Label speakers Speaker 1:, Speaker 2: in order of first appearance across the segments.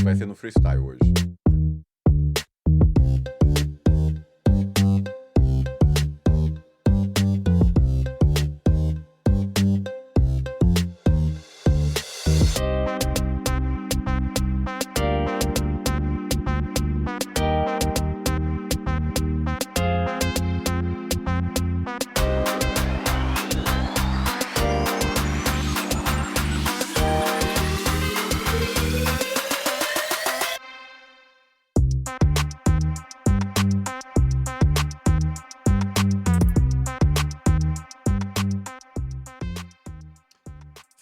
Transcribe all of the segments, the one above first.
Speaker 1: vai ser no freestyle hoje.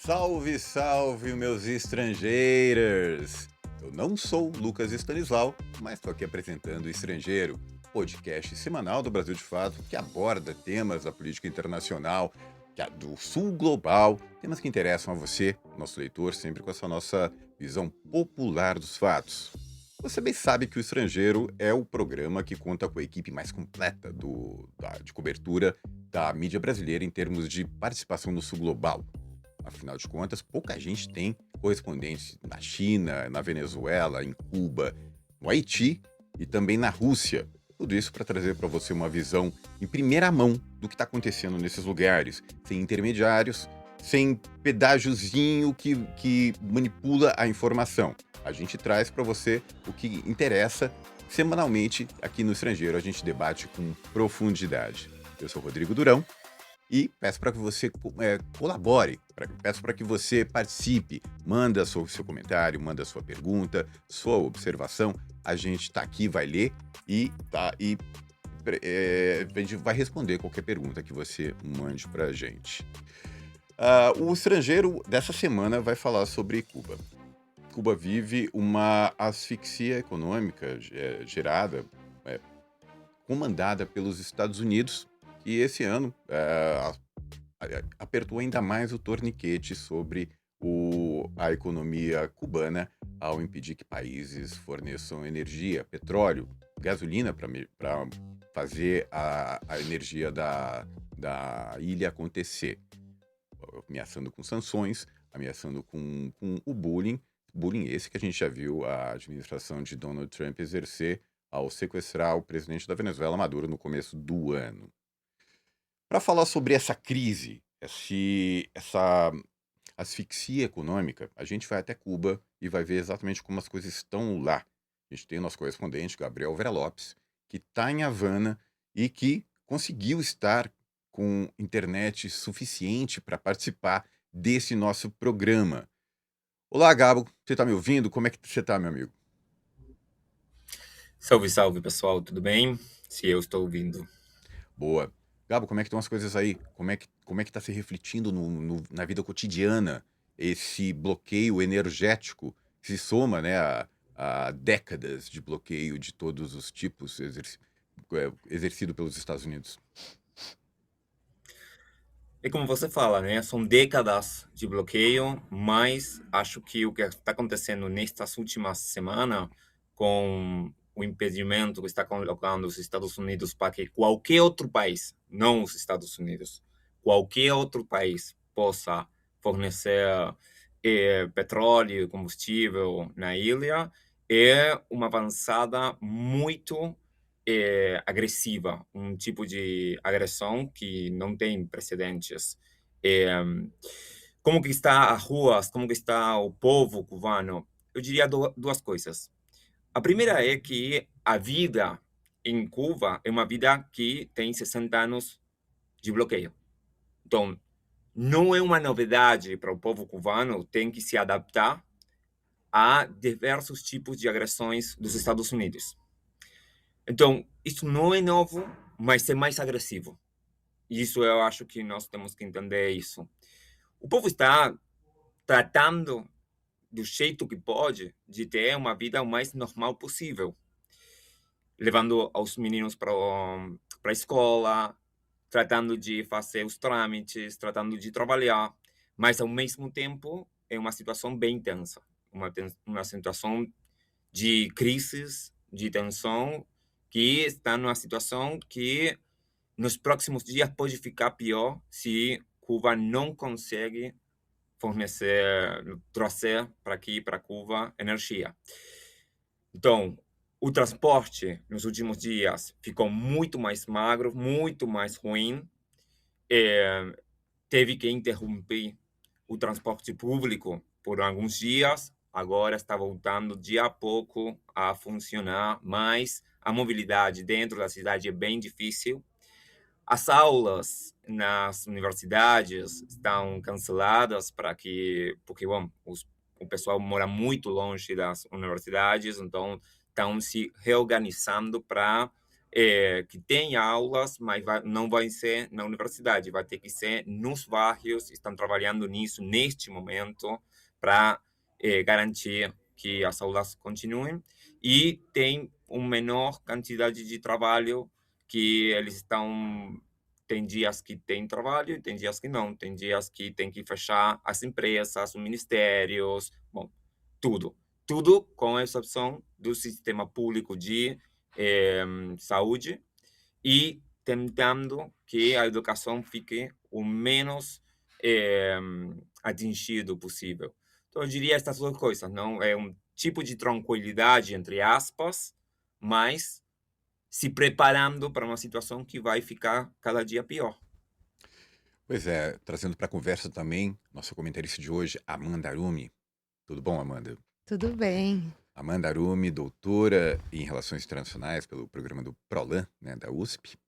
Speaker 1: Salve, salve, meus estrangeiros! Eu não sou Lucas Stanislau, mas estou aqui apresentando o Estrangeiro, podcast semanal do Brasil de Fato, que aborda temas da política internacional, do sul global, temas que interessam a você, nosso leitor, sempre com essa nossa visão popular dos fatos. Você bem sabe que o Estrangeiro é o programa que conta com a equipe mais completa de cobertura da mídia brasileira em termos de participação no sul global. Afinal de contas, pouca gente tem correspondentes na China, na Venezuela, em Cuba, no Haiti e também na Rússia. Tudo isso para trazer para você uma visão em primeira mão do que está acontecendo nesses lugares, sem intermediários, sem pedágiozinho que manipula a informação. A gente traz para você o que interessa semanalmente aqui no Estrangeiro. A gente debate com profundidade. Eu sou Rodrigo Durão. E peço para que você colabore, peço para que você participe, manda seu comentário, manda sua pergunta, sua observação. A gente está aqui, vai ler e a gente vai responder qualquer pergunta que você mande para a gente. O Estrangeiro dessa semana vai falar sobre Cuba. Cuba vive uma asfixia econômica gerada, comandada pelos Estados Unidos, e esse ano apertou ainda mais o torniquete sobre a economia cubana ao impedir que países forneçam energia, petróleo, gasolina para fazer a energia da ilha acontecer. Ameaçando com sanções, ameaçando com o bullying esse que a gente já viu a administração de Donald Trump exercer ao sequestrar o presidente da Venezuela, Maduro, no começo do ano. Para falar sobre essa crise, essa asfixia econômica, a gente vai até Cuba e vai ver exatamente como as coisas estão lá. A gente tem o nosso correspondente, Gabriel Vera Lopes, que está em Havana e que conseguiu estar com internet suficiente para participar desse nosso programa. Olá, Gabo, você está me ouvindo? Como é que você está, meu amigo?
Speaker 2: Salve, salve, pessoal, tudo bem? Se eu estou ouvindo.
Speaker 1: Boa. Gabo, como é que estão as coisas aí? Como é que está se refletindo na vida cotidiana esse bloqueio energético que se soma, né, a décadas de bloqueio de todos os tipos exercido pelos Estados Unidos?
Speaker 2: E como você fala, né? São décadas de bloqueio, mas acho que o que está acontecendo nestas últimas semanas, com o impedimento que está colocando os Estados Unidos para que qualquer outro país, não os Estados Unidos, qualquer outro país possa fornecer petróleo e combustível na ilha, é uma avançada muito agressiva, um tipo de agressão que não tem precedentes. É, como que está as ruas, como que está o povo cubano? Eu diria duas coisas. A primeira é que a vida em Cuba é uma vida que tem 60 anos de bloqueio. Então, não é uma novidade para o povo cubano, tem que se adaptar a diversos tipos de agressões dos Estados Unidos. Então, isso não é novo, mas é mais agressivo. Isso eu acho que nós temos que entender isso. O povo está tratando do jeito que pode de ter uma vida o mais normal possível, levando os meninos para a escola, tratando de fazer os trâmites, tratando de trabalhar, mas ao mesmo tempo é uma situação bem tensa, uma situação de crises, de tensão, que está numa situação que nos próximos dias pode ficar pior se Cuba não consegue trazer para aqui, para Cuba, energia. Então, o transporte nos últimos dias ficou muito mais magro, muito mais ruim. Teve que interromper o transporte público por alguns dias. Agora está voltando de a pouco a funcionar, mas a mobilidade dentro da cidade é bem difícil. As aulas nas universidades estão canceladas porque bom, o pessoal mora muito longe das universidades, então estão se reorganizando para que tenha aulas, mas não vai ser na universidade, vai ter que ser nos bairros. Estão trabalhando nisso neste momento para garantir que as aulas continuem, e tem uma menor quantidade de trabalho, que eles estão. Tem dias que tem trabalho e tem dias que não. Tem dias que tem que fechar as empresas, os ministérios, bom, tudo. Tudo com exceção do sistema público de saúde, e tentando que a educação fique o menos eh, atingido possível. Então, eu diria essas duas coisas, não é um tipo de tranquilidade, entre aspas, mas se preparando para uma situação que vai ficar cada dia pior.
Speaker 1: Pois é, trazendo para a conversa também nossa comentarista de hoje, Amanda Arumi. Tudo bom, Amanda?
Speaker 3: Tudo bem.
Speaker 1: Amanda Arumi, doutora em Relações Internacionais pelo programa do PROLAN, né, da USP.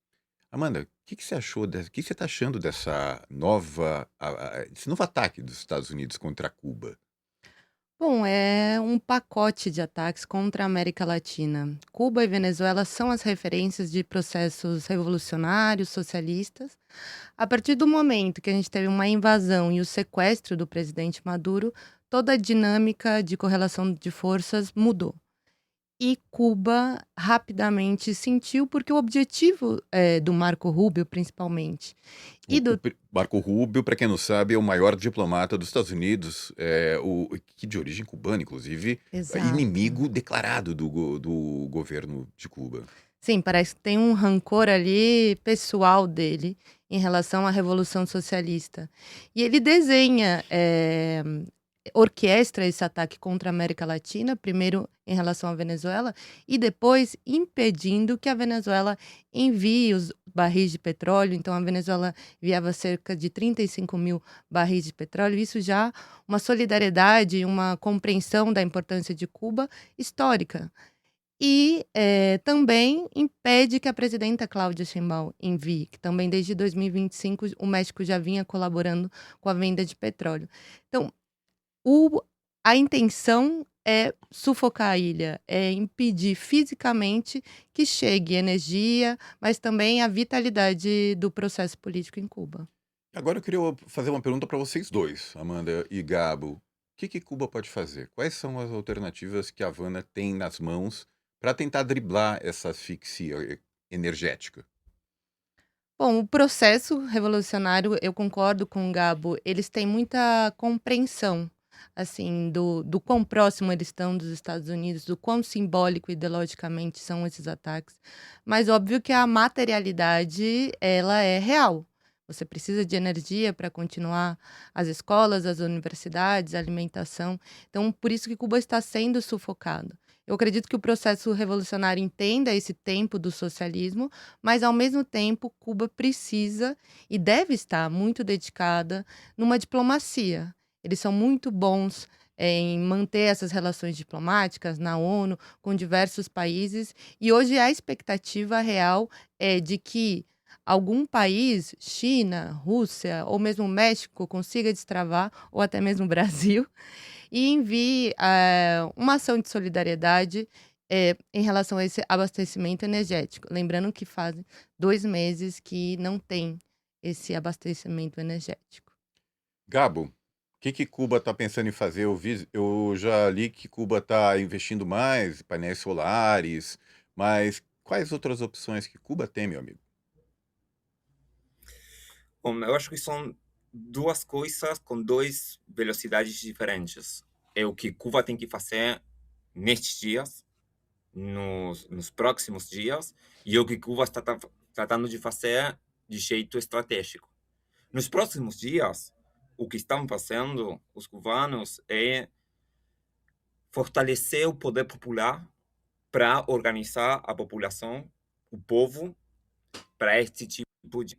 Speaker 1: Amanda, o que você achou, o que você está achando dessa esse novo ataque dos Estados Unidos contra Cuba?
Speaker 3: Bom, é um pacote de ataques contra a América Latina. Cuba e Venezuela são as referências de processos revolucionários, socialistas. A partir do momento que a gente teve uma invasão e o sequestro do presidente Maduro, toda a dinâmica de correlação de forças mudou. E Cuba rapidamente sentiu, porque o objetivo do Marco Rubio, principalmente, e do
Speaker 1: Marco Rubio, para quem não sabe, é o maior diplomata dos Estados Unidos, que de origem cubana, inclusive,
Speaker 3: Exato.
Speaker 1: inimigo declarado do governo de Cuba.
Speaker 3: Sim, parece que tem um rancor ali pessoal dele em relação à Revolução Socialista. E ele desenha, orquestra esse ataque contra a América Latina, primeiro em relação à Venezuela, e depois impedindo que a Venezuela envie os barris de petróleo. Então, a Venezuela enviava cerca de 35 mil barris de petróleo. Isso já uma solidariedade, uma compreensão da importância de Cuba histórica. E também impede que a presidenta Cláudia Sheinbaum envie, que também desde 2025 o México já vinha colaborando com a venda de petróleo. Então, a intenção é sufocar a ilha, é impedir fisicamente que chegue energia, mas também a vitalidade do processo político em Cuba.
Speaker 1: Agora eu queria fazer uma pergunta para vocês dois, Amanda e Gabo. O que Cuba pode fazer? Quais são as alternativas que a Havana tem nas mãos para tentar driblar essa asfixia energética?
Speaker 3: Bom, o processo revolucionário, eu concordo com o Gabo, eles têm muita compreensão, assim, do quão próximo eles estão dos Estados Unidos, do quão simbólico ideologicamente são esses ataques. Mas óbvio que a materialidade, ela é real. Você precisa de energia para continuar as escolas, as universidades, a alimentação. Então, por isso que Cuba está sendo sufocado. Eu acredito que o processo revolucionário entenda esse tempo do socialismo, mas, ao mesmo tempo, Cuba precisa e deve estar muito dedicada numa diplomacia. Eles são muito bons em manter essas relações diplomáticas na ONU, com diversos países, e hoje a expectativa real é de que algum país, China, Rússia ou mesmo México, consiga destravar, ou até mesmo o Brasil, e envie uma ação de solidariedade em relação a esse abastecimento energético. Lembrando que fazem 2 meses que não tem esse abastecimento energético.
Speaker 1: Gabo, o que Cuba está pensando em fazer? Eu já li que Cuba está investindo mais em painéis solares, mas quais outras opções que Cuba tem, meu amigo?
Speaker 2: Bom, eu acho que são duas coisas com duas velocidades diferentes. É o que Cuba tem que fazer nestes dias, nos próximos dias, e o que Cuba está tratando de fazer de jeito estratégico. Nos próximos dias, o que estão fazendo os cubanos é fortalecer o poder popular para organizar a população, o povo, para este tipo de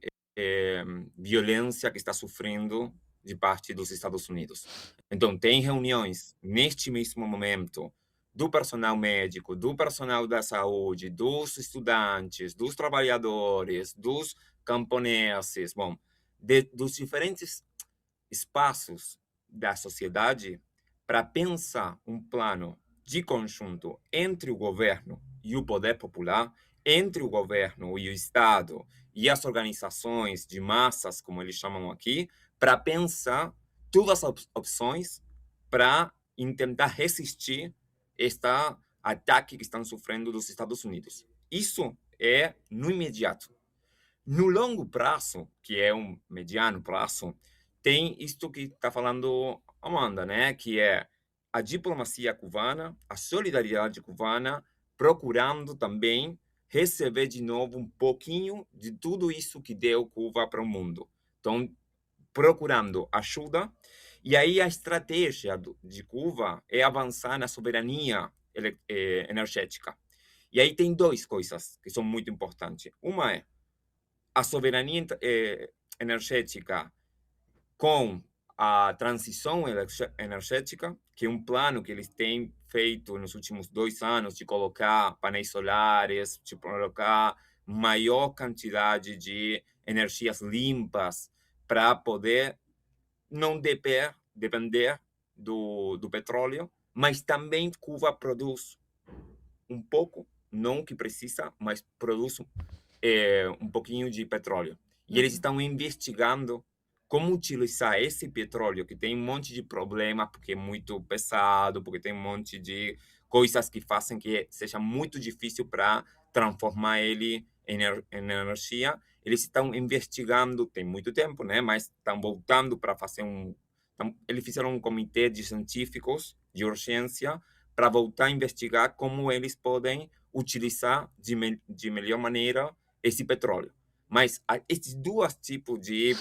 Speaker 2: violência que está sofrendo de parte dos Estados Unidos. Então, tem reuniões neste mesmo momento do personal médico, do personal da saúde, dos estudantes, dos trabalhadores, dos camponeses, bom, dos diferentes espaços da sociedade para pensar um plano de conjunto entre o governo e o poder popular, entre o governo e o Estado e as organizações de massas, como eles chamam aqui, para pensar todas as opções para tentar resistir este ataque que estão sofrendo dos Estados Unidos. Isso é no imediato. No longo prazo, que é um mediano prazo, tem isto que está falando Amanda, né? Que é a diplomacia cubana, a solidariedade cubana, procurando também receber de novo um pouquinho de tudo isso que deu Cuba para o mundo. Então, procurando ajuda. E aí a estratégia de Cuba é avançar na soberania energética. E aí tem duas coisas que são muito importantes. Uma é a soberania energética com a transição energética, que é um plano que eles têm feito nos últimos 2 anos de colocar painéis solares, de colocar maior quantidade de energias limpas para poder não depender do petróleo, mas também Cuba produz um pouco, não o que precisa, mas produz um pouquinho de petróleo. E eles estão investigando como utilizar esse petróleo, que tem um monte de problema, porque é muito pesado, porque tem um monte de coisas que fazem que seja muito difícil para transformar ele em energia. Eles estão investigando, tem muito tempo, né? Mas estão voltando para fazer eles fizeram um comitê de científicos de urgência para voltar a investigar como eles podem utilizar de melhor maneira esse petróleo. Mas esses dois tipos de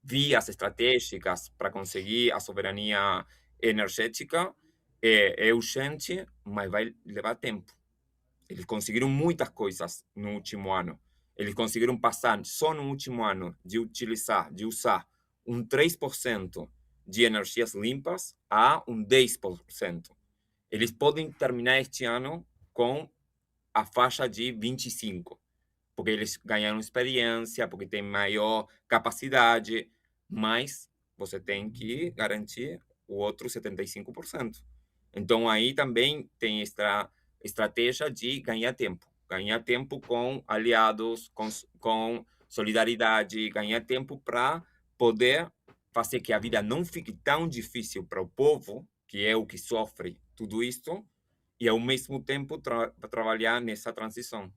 Speaker 2: vias estratégicas para conseguir a soberania energética é urgente, mas vai levar tempo. Eles conseguiram muitas coisas no último ano. Eles conseguiram passar só no último ano de usar um 3% de energias limpas a um 10%. Eles podem terminar este ano com a faixa de 25%, porque eles ganharam experiência, porque tem maior capacidade, mas você tem que garantir o outro 75%. Então, aí também tem esta estratégia de ganhar tempo com aliados, com solidariedade, ganhar tempo para poder fazer que a vida não fique tão difícil para o povo, que é o que sofre tudo isso, e ao mesmo tempo trabalhar nessa transição.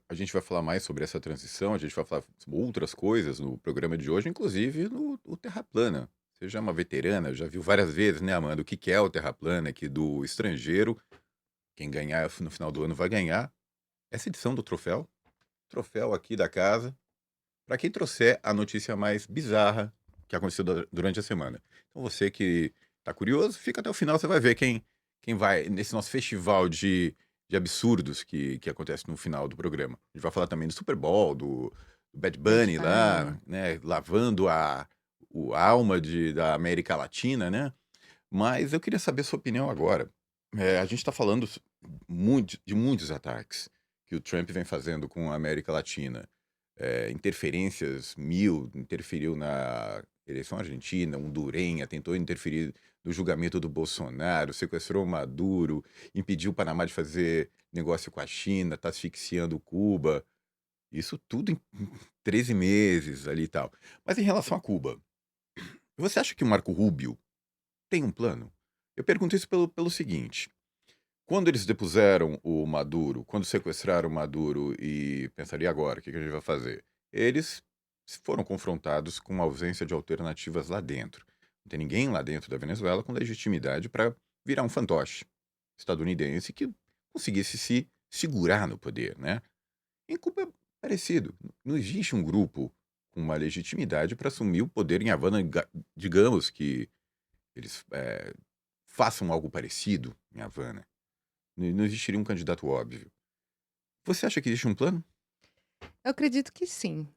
Speaker 1: A gente vai falar mais sobre essa transição, a gente vai falar sobre outras coisas no programa de hoje, inclusive no Terra Plana. Você já é uma veterana, já viu várias vezes, né, Amanda, o que é o Terra Plana aqui do estrangeiro. Quem ganhar no final do ano vai ganhar essa edição do troféu aqui da casa, para quem trouxer a notícia mais bizarra que aconteceu durante a semana. Então você que tá curioso, fica até o final, você vai ver quem vai nesse nosso festival de absurdos que acontece no final do programa. A gente vai falar também do Super Bowl, do Bad Bunny lá, né, lavando a alma da América Latina, né? Mas eu queria saber a sua opinião agora. A gente está falando de muitos ataques que o Trump vem fazendo com a América Latina. Interferências interferiu na eleição argentina, Hondurenha, tentou interferir no julgamento do Bolsonaro, sequestrou o Maduro, impediu o Panamá de fazer negócio com a China, está asfixiando Cuba. Isso tudo em 13 meses ali e tal. Mas em relação a Cuba, você acha que o Marco Rubio tem um plano? Eu pergunto isso pelo seguinte. Quando eles depuseram o Maduro, quando sequestraram o Maduro e pensaram, e agora, o que a gente vai fazer? Eles foram confrontados com a ausência de alternativas lá dentro. Não tem ninguém lá dentro da Venezuela com legitimidade para virar um fantoche estadunidense que conseguisse se segurar no poder, né? Em Cuba é parecido. Não existe um grupo com uma legitimidade para assumir o poder em Havana. Digamos que eles façam algo parecido em Havana. Não existiria um candidato óbvio. Você acha que existe um plano?
Speaker 3: Eu acredito que sim.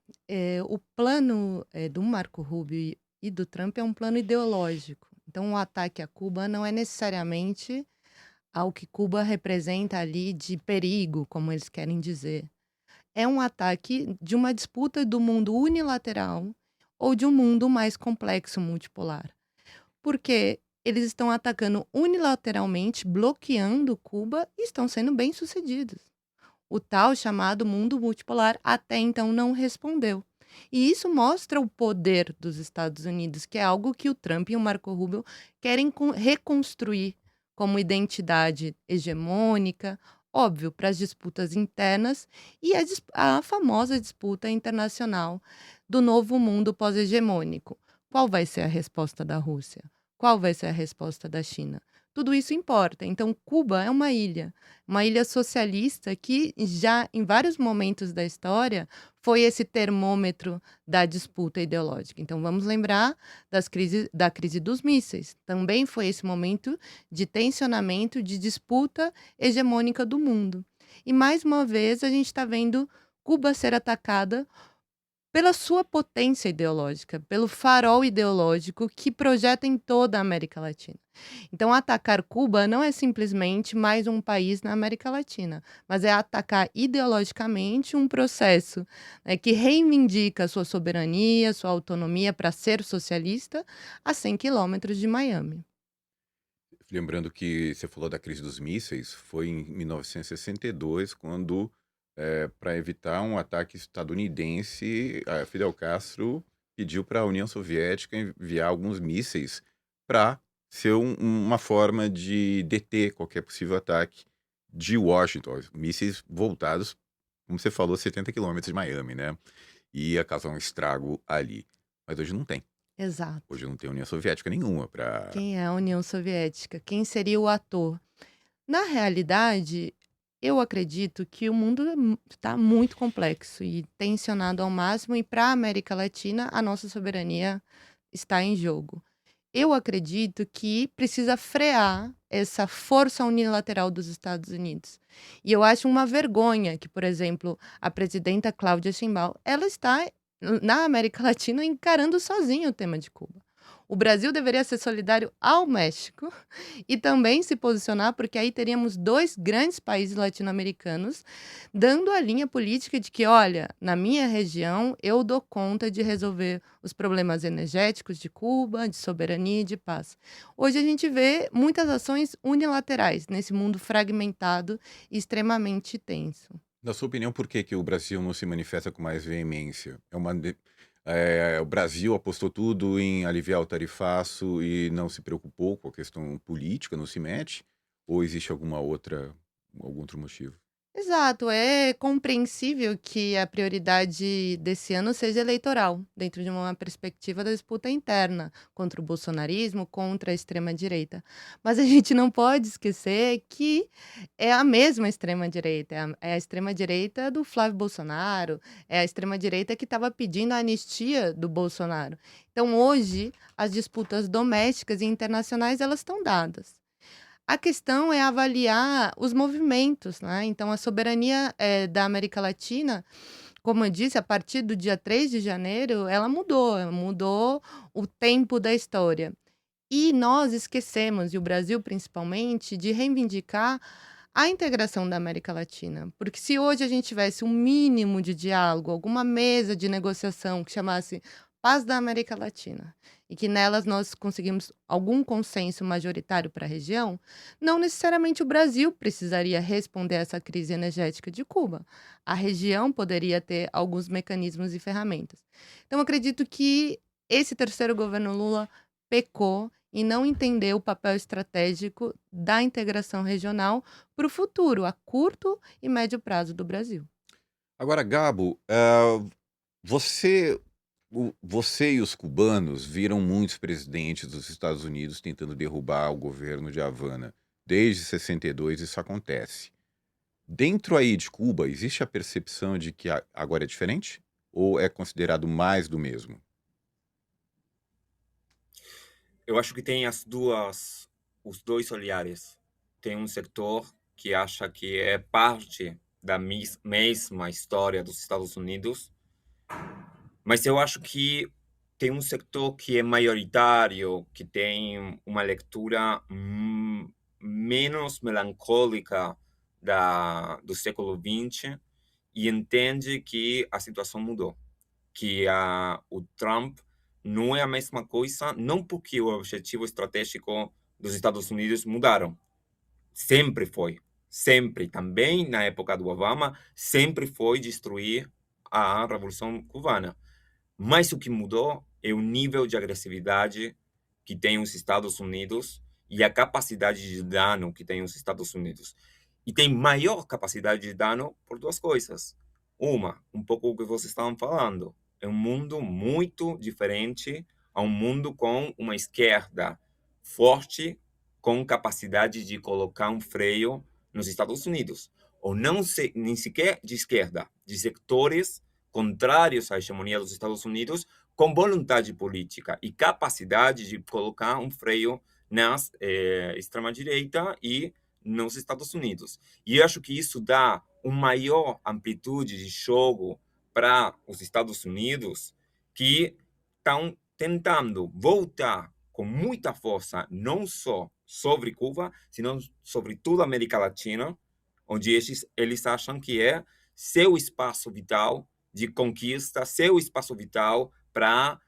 Speaker 3: O plano, do Marco Rubio e do Trump é um plano ideológico. Então, o ataque a Cuba não é necessariamente ao que Cuba representa ali de perigo, como eles querem dizer. É um ataque de uma disputa do mundo unilateral ou de um mundo mais complexo, multipolar. Porque eles estão atacando unilateralmente, bloqueando Cuba e estão sendo bem-sucedidos. O tal chamado mundo multipolar até então não respondeu. E isso mostra o poder dos Estados Unidos, que é algo que o Trump e o Marco Rubio querem reconstruir como identidade hegemônica, óbvio, para as disputas internas e a famosa disputa internacional do novo mundo pós-hegemônico. Qual vai ser a resposta da Rússia? Qual vai ser a resposta da China? Tudo isso importa. Então, Cuba é uma ilha socialista que já em vários momentos da história foi esse termômetro da disputa ideológica. Então, vamos lembrar da crise dos mísseis. Também foi esse momento de tensionamento, de disputa hegemônica do mundo. E mais uma vez a gente está vendo Cuba ser atacada pela sua potência ideológica, pelo farol ideológico que projeta em toda a América Latina. Então, atacar Cuba não é simplesmente mais um país na América Latina, mas é atacar ideologicamente um processo, né, que reivindica sua soberania, sua autonomia para ser socialista a 100 quilômetros de Miami.
Speaker 1: Lembrando que você falou da crise dos mísseis, foi em 1962, quando, para evitar um ataque estadunidense, Fidel Castro pediu para a União Soviética enviar alguns mísseis para ser uma forma de deter qualquer possível ataque de Washington. Mísseis voltados, como você falou, 70 quilômetros de Miami, né? E ia causar um estrago ali. Mas hoje não tem.
Speaker 3: Exato.
Speaker 1: Hoje não tem União Soviética nenhuma para.
Speaker 3: Quem é a União Soviética? Quem seria o ator? Na realidade, eu acredito que o mundo está muito complexo e tensionado ao máximo, e para a América Latina, a nossa soberania está em jogo. Eu acredito que precisa frear essa força unilateral dos Estados Unidos. E eu acho uma vergonha que, por exemplo, a presidenta Cláudia Sheinbaum, ela está na América Latina encarando sozinha o tema de Cuba. O Brasil deveria ser solidário ao México e também se posicionar, porque aí teríamos dois grandes países latino-americanos dando a linha política de que, olha, na minha região eu dou conta de resolver os problemas energéticos de Cuba, de soberania e de paz. Hoje a gente vê muitas ações unilaterais nesse mundo fragmentado e extremamente tenso.
Speaker 1: Na sua opinião, por que o Brasil não se manifesta com mais veemência? O Brasil apostou tudo em aliviar o tarifaço e não se preocupou com a questão política, não se mete? Ou existe algum outro motivo?
Speaker 3: Exato, é compreensível que a prioridade desse ano seja eleitoral, dentro de uma perspectiva da disputa interna contra o bolsonarismo, contra a extrema-direita. Mas a gente não pode esquecer que é a mesma extrema-direita, é a extrema-direita do Flávio Bolsonaro, é a extrema-direita que estava pedindo a anistia do Bolsonaro. Então, hoje, as disputas domésticas e internacionais, elas estão dadas. A questão é avaliar os movimentos, né? Então, a soberania da América Latina, como eu disse, a partir do dia 3 de janeiro, ela mudou o tempo da história. E nós esquecemos, e o Brasil principalmente, de reivindicar a integração da América Latina. Porque se hoje a gente tivesse um mínimo de diálogo, alguma mesa de negociação que chamasse Paz da América Latina, e que nelas nós conseguimos algum consenso majoritário para a região, não necessariamente o Brasil precisaria responder a essa crise energética de Cuba. A região poderia ter alguns mecanismos e ferramentas. Então, acredito que esse terceiro governo Lula pecou e não entendeu o papel estratégico da integração regional para o futuro, a curto e médio prazo do Brasil.
Speaker 1: Agora, Gabo, você e os cubanos viram muitos presidentes dos Estados Unidos tentando derrubar o governo de Havana. Desde 62 isso acontece. Dentro aí de Cuba, existe a percepção de que agora é diferente? ou é considerado mais do mesmo?
Speaker 2: Eu acho que tem os dois olhares. Tem um setor que acha que é parte da mesma história dos Estados Unidos, mas eu acho que tem um setor que é maioritário, que tem uma leitura menos melancólica do século XX e entende que a situação mudou, que o Trump não é a mesma coisa, não porque o objetivo estratégico dos Estados Unidos mudaram. Sempre foi. Sempre. Também na época do Obama, sempre foi destruir a Revolução Cubana. Mas o que mudou é o nível de agressividade que tem os Estados Unidos e a capacidade de dano que tem os Estados Unidos. E tem maior capacidade de dano por duas coisas. Uma, um pouco o que vocês estavam falando, é um mundo muito diferente a um mundo com uma esquerda forte, com capacidade de colocar um freio nos Estados Unidos. Ou não nem sequer de esquerda, de setores contrários à hegemonia dos Estados Unidos, com vontade política e capacidade de colocar um freio na extrema-direita e nos Estados Unidos. E eu acho que isso dá uma maior amplitude de jogo para os Estados Unidos, que estão tentando voltar com muita força, não só sobre Cuba, senão sobre toda a América Latina, onde eles acham que é seu espaço vital de conquista, seu espaço vital para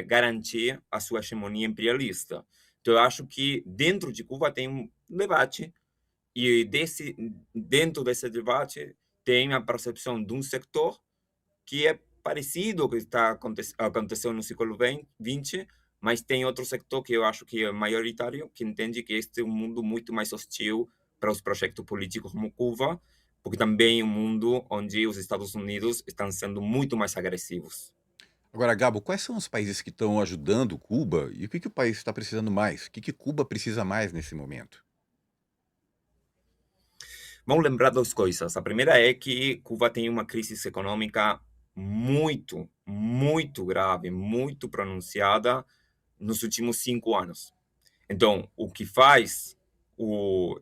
Speaker 2: garantir a sua hegemonia imperialista. Então, eu acho que dentro de Cuba tem um debate, e dentro desse debate tem a percepção de um sector que é parecido ao que aconteceu no século XX, mas tem outro sector que eu acho que é maioritário, que entende que este é um mundo muito mais hostil para os projetos políticos como Cuba, porque também é um mundo onde os Estados Unidos estão sendo muito mais agressivos.
Speaker 1: Agora, Gabo, quais são os países que estão ajudando Cuba e o que o país está precisando mais? O que Cuba precisa mais nesse momento?
Speaker 2: Vamos lembrar duas coisas. A primeira é que Cuba tem uma crise econômica muito, muito grave, muito pronunciada nos últimos 5 anos. Então, o que faz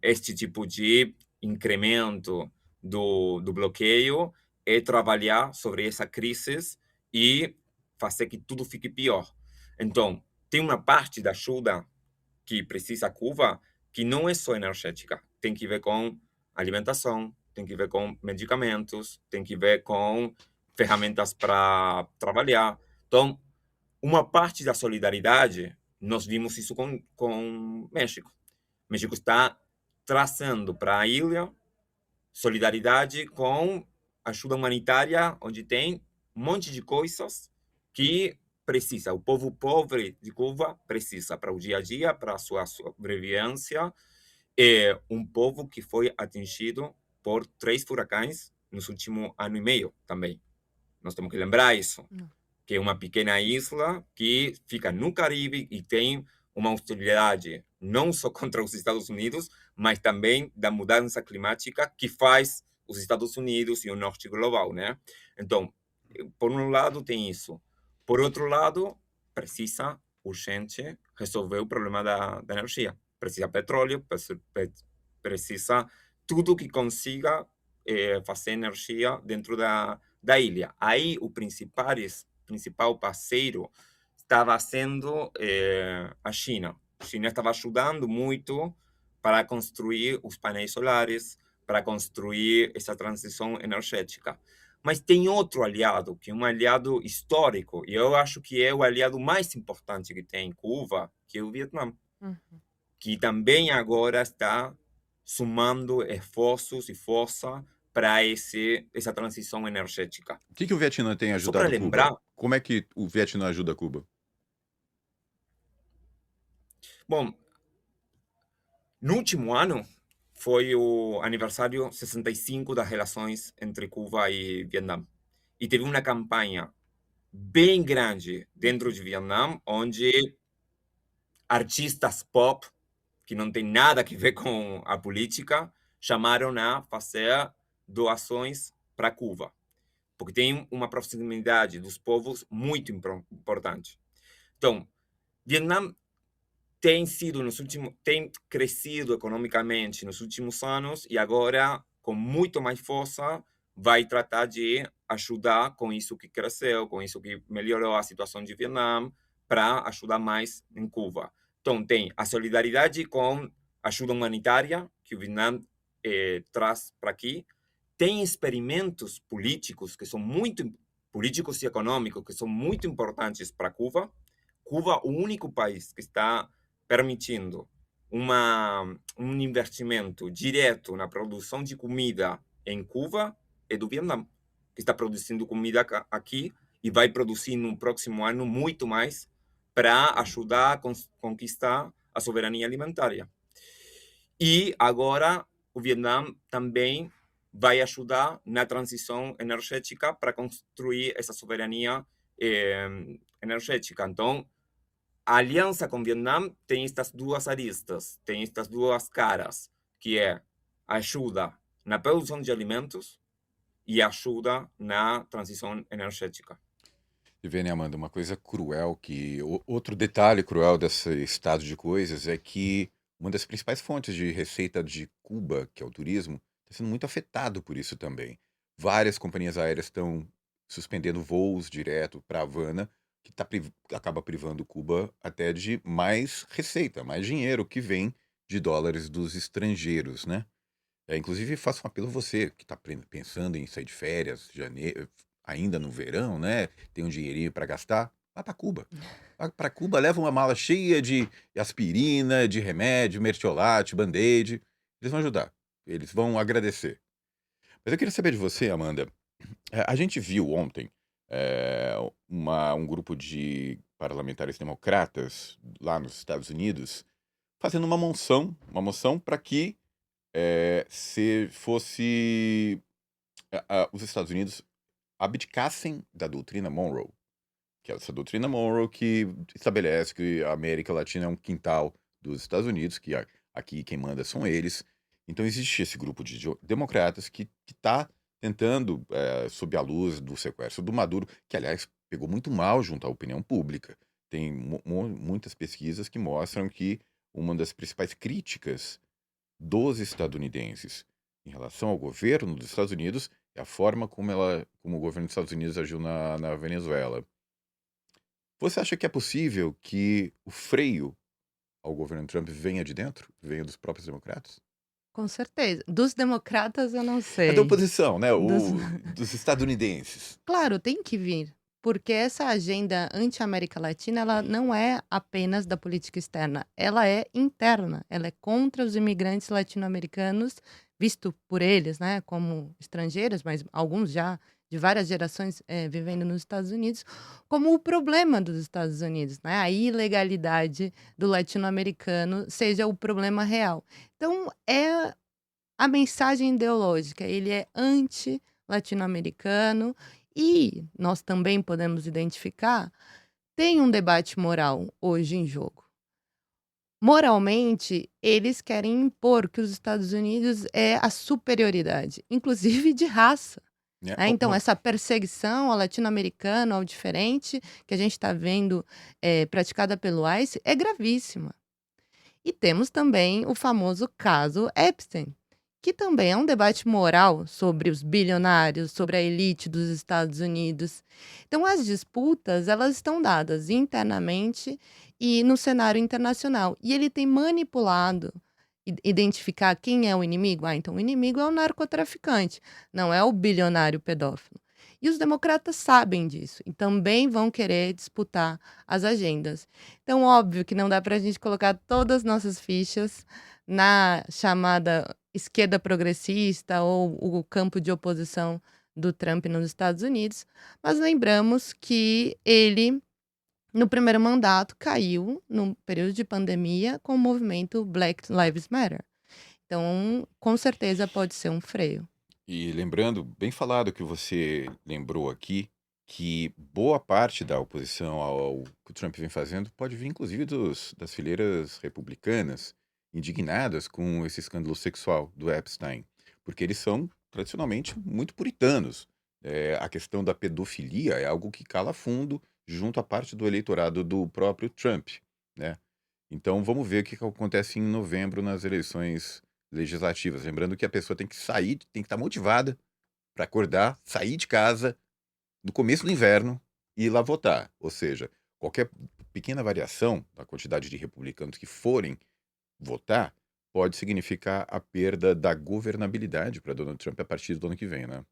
Speaker 2: este tipo de incremento do bloqueio é trabalhar sobre essa crise e fazer que tudo fique pior. Então, tem uma parte da ajuda que precisa Cuba que não é só energética, tem que ver com alimentação, tem que ver com medicamentos, tem que ver com ferramentas para trabalhar. Então, uma parte da solidariedade, nós vimos isso com México. México está trazendo para a ilha solidariedade com ajuda humanitária, onde tem um monte de coisas que precisa. O povo pobre de Cuba precisa para o dia a dia, para a sua sobrevivência. É um povo que foi atingido por 3 furacões nos últimos ano e meio também. Nós temos que lembrar isso, que é uma pequena isla que fica no Caribe e tem uma hostilidade não só contra os Estados Unidos, mas também da mudança climática que faz os Estados Unidos e o norte global, né? Então, por um lado tem isso. Por outro lado, precisa urgente resolver o problema da energia. Precisa petróleo, precisa tudo que consiga fazer energia dentro da ilha. Aí o principal parceiro estava sendo a China. A China estava ajudando muito para construir os painéis solares, para construir essa transição energética. Mas tem outro aliado, que é um aliado histórico, e eu acho que é o aliado mais importante que tem em Cuba, que é o Vietnã, que também agora está somando esforços e força para essa transição energética.
Speaker 1: O que o Vietnã tem
Speaker 2: Só para
Speaker 1: ajudado
Speaker 2: lembrar,
Speaker 1: Cuba? Como é que o Vietnã ajuda Cuba?
Speaker 2: bom, no último ano foi o aniversário 65 das relações entre Cuba e Vietnã. E teve uma campanha bem grande dentro de Vietnã, onde artistas pop, que não tem nada a ver com a política, chamaram a fazer doações para Cuba. porque tem uma proximidade dos povos muito importante. Então, Vietnã tem crescido economicamente nos últimos anos e agora, com muito mais força, vai tratar de ajudar com isso que cresceu, com isso que melhorou a situação de Vietnã, para ajudar mais em Cuba. Então, tem a solidariedade com ajuda humanitária que o Vietnã traz para aqui. Tem experimentos políticos que são políticos e econômicos que são muito importantes para Cuba. Cuba, o único país que está permitindo um investimento direto na produção de comida em Cuba é do Vietnã, que está produzindo comida aqui e vai produzir no próximo ano muito mais para ajudar a conquistar a soberania alimentar. E agora o Vietnã também vai ajudar na transição energética para construir essa soberania energética. Então, a aliança com o Vietnã tem estas duas aristas, tem estas duas caras, que é ajuda na produção de alimentos e ajuda na transição energética.
Speaker 1: E vê, né, Amanda, uma coisa cruel outro detalhe cruel desse estado de coisas é que uma das principais fontes de receita de Cuba, que é o turismo, está sendo muito afetado por isso também. Várias companhias aéreas estão suspendendo voos direto para Havana, que acaba privando Cuba até de mais receita, mais dinheiro que vem de dólares dos estrangeiros, né? Inclusive, faço um apelo a você que está pensando em sair de férias, ainda no verão, né? Tem um dinheirinho para gastar, vá para Cuba. Vá para Cuba, leva uma mala cheia de aspirina, de remédio, mertiolate, band-aid. Eles vão ajudar, eles vão agradecer. Mas eu queria saber de você, Amanda. A gente viu ontem um grupo de parlamentares democratas lá nos Estados Unidos fazendo uma moção para que se fosse os Estados Unidos abdicassem da doutrina Monroe, que é essa doutrina Monroe que estabelece que a América Latina é um quintal dos Estados Unidos, que aqui quem manda são eles. Então existe esse grupo de democratas que está tentando, sob a luz do sequestro do Maduro, que aliás pegou muito mal junto à opinião pública. Tem muitas pesquisas que mostram que uma das principais críticas dos estadunidenses em relação ao governo dos Estados Unidos é a forma como o governo dos Estados Unidos agiu na Venezuela. Você acha que é possível que o freio ao governo Trump venha de dentro? Venha dos próprios democratas?
Speaker 3: Com certeza. Dos democratas eu não
Speaker 1: É da
Speaker 3: sei.
Speaker 1: oposição, né?
Speaker 3: Dos...
Speaker 1: Dos estadunidenses.
Speaker 3: Claro, tem que vir. Porque essa agenda anti-América Latina, ela não é apenas da política externa, ela é interna, ela é contra os imigrantes latino-americanos, visto por eles, né, como estrangeiros, mas alguns já de várias gerações vivendo nos Estados Unidos, como o problema dos Estados Unidos, né, a ilegalidade do latino-americano seja o problema real. Então, é a mensagem ideológica, ele é anti-latino-americano e nós também podemos identificar, tem um debate moral hoje em jogo. Moralmente, eles querem impor que os Estados Unidos é a superioridade, inclusive de raça. Então, essa perseguição ao latino-americano, ao diferente, que a gente está vendo praticada pelo ICE, é gravíssima. E temos também o famoso caso Epstein, que também é um debate moral sobre os bilionários, sobre a elite dos Estados Unidos. Então, as disputas, elas estão dadas internamente e no cenário internacional. E ele tem manipulado identificar quem é o inimigo. Então o inimigo é o narcotraficante, não é o bilionário pedófilo. E os democratas sabem disso e também vão querer disputar as agendas. Então, óbvio que não dá para a gente colocar todas as nossas fichas na chamada esquerda progressista ou o campo de oposição do Trump nos Estados Unidos, mas lembramos que ele, no primeiro mandato, caiu no período de pandemia com o movimento Black Lives Matter. Então, com certeza pode ser um freio.
Speaker 1: E lembrando, bem falado que você lembrou aqui, que boa parte da oposição ao que o Trump vem fazendo pode vir, inclusive, das fileiras republicanas, indignadas com esse escândalo sexual do Epstein, porque eles são, tradicionalmente, muito puritanos A questão da pedofilia é algo que cala fundo junto à parte do eleitorado do próprio Trump, né? Então vamos ver o que acontece em novembro nas eleições legislativas. Lembrando que a pessoa tem que sair, tem que estar motivada para acordar, sair de casa no começo do inverno e ir lá votar. Ou seja, qualquer pequena variação da quantidade de republicanos que forem votar pode significar a perda da governabilidade para Donald Trump a partir do ano que vem, né?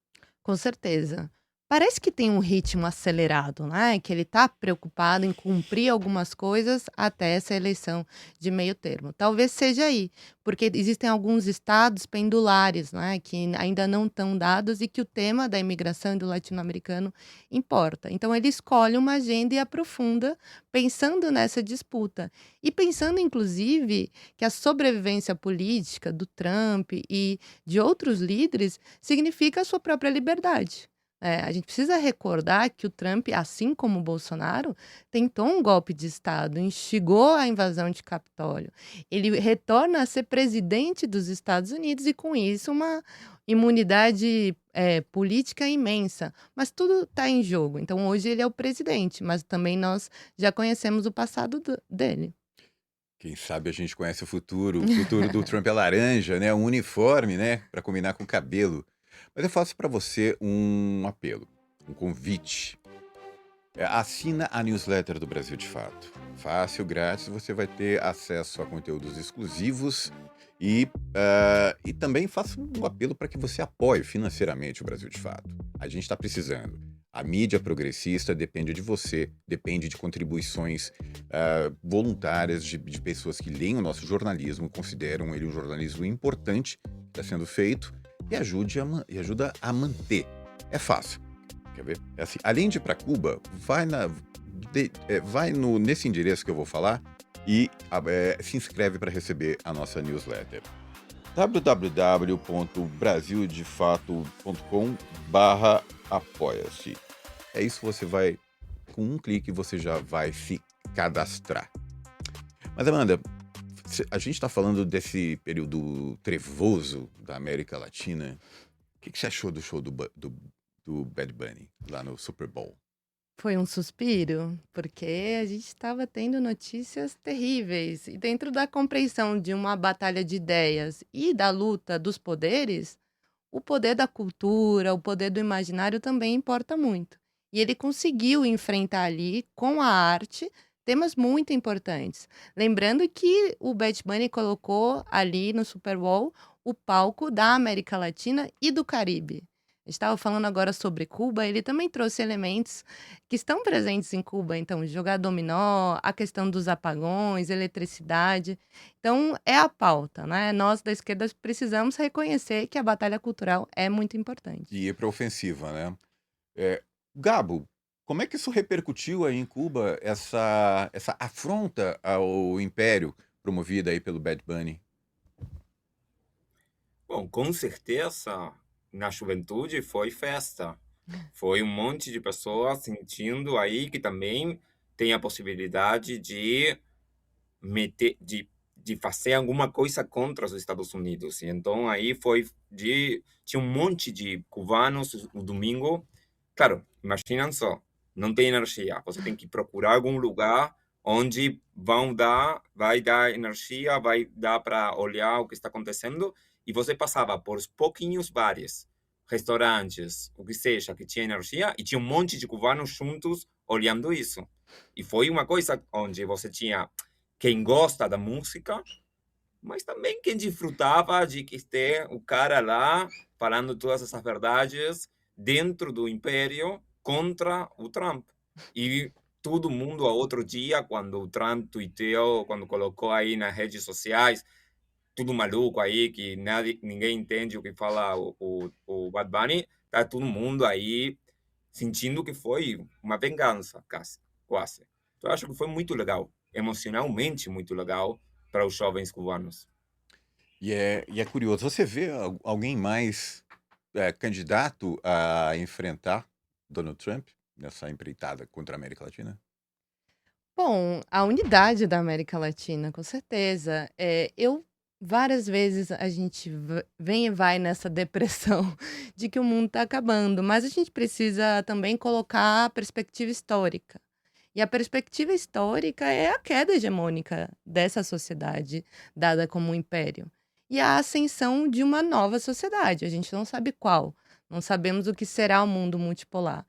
Speaker 3: Com certeza. Parece que tem um ritmo acelerado, né? Que ele está preocupado em cumprir algumas coisas até essa eleição de meio termo. Talvez seja aí, porque existem alguns estados pendulares, né? Que ainda não estão dados e que o tema da imigração e do latino-americano importa. Então ele escolhe uma agenda e aprofunda pensando nessa disputa. E pensando, inclusive, que a sobrevivência política do Trump e de outros líderes significa a sua própria liberdade. A gente precisa recordar que o Trump, assim como o Bolsonaro, tentou um golpe de Estado, instigou a invasão de Capitólio. Ele retorna a ser presidente dos Estados Unidos e, com isso, uma imunidade política imensa. Mas tudo está em jogo. Então, hoje ele é o presidente, mas também nós já conhecemos o passado dele.
Speaker 1: Quem sabe a gente conhece o futuro. O futuro do Trump é laranja, né? Um uniforme, né? Para combinar com o cabelo. Mas eu faço para você um apelo, um convite. Assina a newsletter do Brasil de Fato. Fácil, grátis, você vai ter acesso a conteúdos exclusivos e também faço um apelo para que você apoie financeiramente o Brasil de Fato. A gente está precisando. A mídia progressista depende de você, depende de contribuições voluntárias de pessoas que leem o nosso jornalismo, consideram ele um jornalismo importante que está sendo feito e ajuda a manter. É fácil. Quer ver? É assim, além de ir para Cuba, vai nesse endereço que eu vou falar e se inscreve para receber a nossa newsletter. www.brasildefato.com/apoia-se. É isso, você vai, com um clique, você já vai se cadastrar. Mas, Amanda, a gente está falando desse período trevoso da América Latina. O que você achou do show do Bad Bunny lá no Super Bowl?
Speaker 3: Foi um suspiro, porque a gente estava tendo notícias terríveis. E dentro da compreensão de uma batalha de ideias e da luta dos poderes, o poder da cultura, o poder do imaginário também importa muito. E ele conseguiu enfrentar ali, com a arte, temas muito importantes. Lembrando que o Bad Bunny colocou ali no Super Bowl o palco da América Latina e do Caribe. A gente estava falando agora sobre Cuba, ele também trouxe elementos que estão presentes em Cuba. Então, jogar dominó, a questão dos apagões, eletricidade. Então, é a pauta, né? Nós da esquerda precisamos reconhecer que a batalha cultural é muito importante.
Speaker 1: E ir para ofensiva, né? Gabo, como é que isso repercutiu aí em Cuba, essa afronta ao império promovida aí pelo Bad Bunny?
Speaker 2: Bom, com certeza, na juventude foi festa. Foi um monte de pessoas sentindo aí que também tem a possibilidade de de fazer alguma coisa contra os Estados Unidos. E então aí tinha um monte de cubanos no domingo. Claro, imaginem só, não tem energia. Você tem que procurar algum lugar onde vai dar energia, vai dar para olhar o que está acontecendo. E você passava por pouquinhos bares, restaurantes, o que seja, que tinha energia, e tinha um monte de cubanos juntos olhando isso. E foi uma coisa onde você tinha quem gosta da música, mas também quem desfrutava de que ter o cara lá falando todas essas verdades dentro do império contra o Trump. E todo mundo, ao outro dia, quando o Trump tuiteou, quando colocou aí nas redes sociais, tudo maluco aí, que ninguém entende o que fala o Bad Bunny, tá todo mundo aí sentindo que foi uma vingança, quase. Então, eu acho que foi muito legal, emocionalmente muito legal para os jovens cubanos.
Speaker 1: E é curioso, você vê alguém mais candidato a enfrentar Donald Trump nessa empreitada contra a América Latina?
Speaker 3: Bom, a unidade da América Latina, com certeza. Eu Várias vezes a gente vem e vai nessa depressão de que o mundo está acabando, mas a gente precisa também colocar a perspectiva histórica. E a perspectiva histórica é a queda hegemônica dessa sociedade dada como um império. E a ascensão de uma nova sociedade. A gente não sabe qual. Não sabemos o que será o mundo multipolar.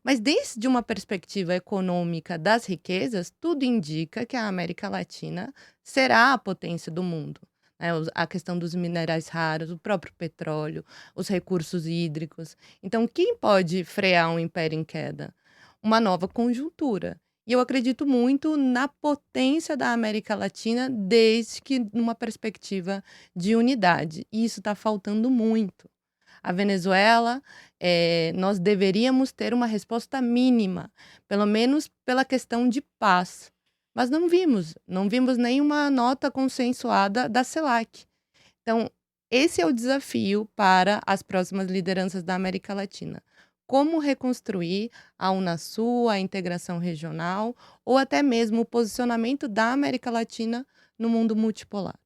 Speaker 3: Mas desde uma perspectiva econômica das riquezas, tudo indica que a América Latina será a potência do mundo. Né? A questão dos minerais raros, o próprio petróleo, os recursos hídricos. Então, quem pode frear um império em queda? Uma nova conjuntura. E eu acredito muito na potência da América Latina, desde que numa perspectiva de unidade. E isso está faltando muito. A Venezuela, nós deveríamos ter uma resposta mínima, pelo menos pela questão de paz. Mas não vimos nenhuma nota consensuada da CELAC. Então, esse é o desafio para as próximas lideranças da América Latina. Como reconstruir a Unasul, a integração regional, ou até mesmo o posicionamento da América Latina no mundo multipolar.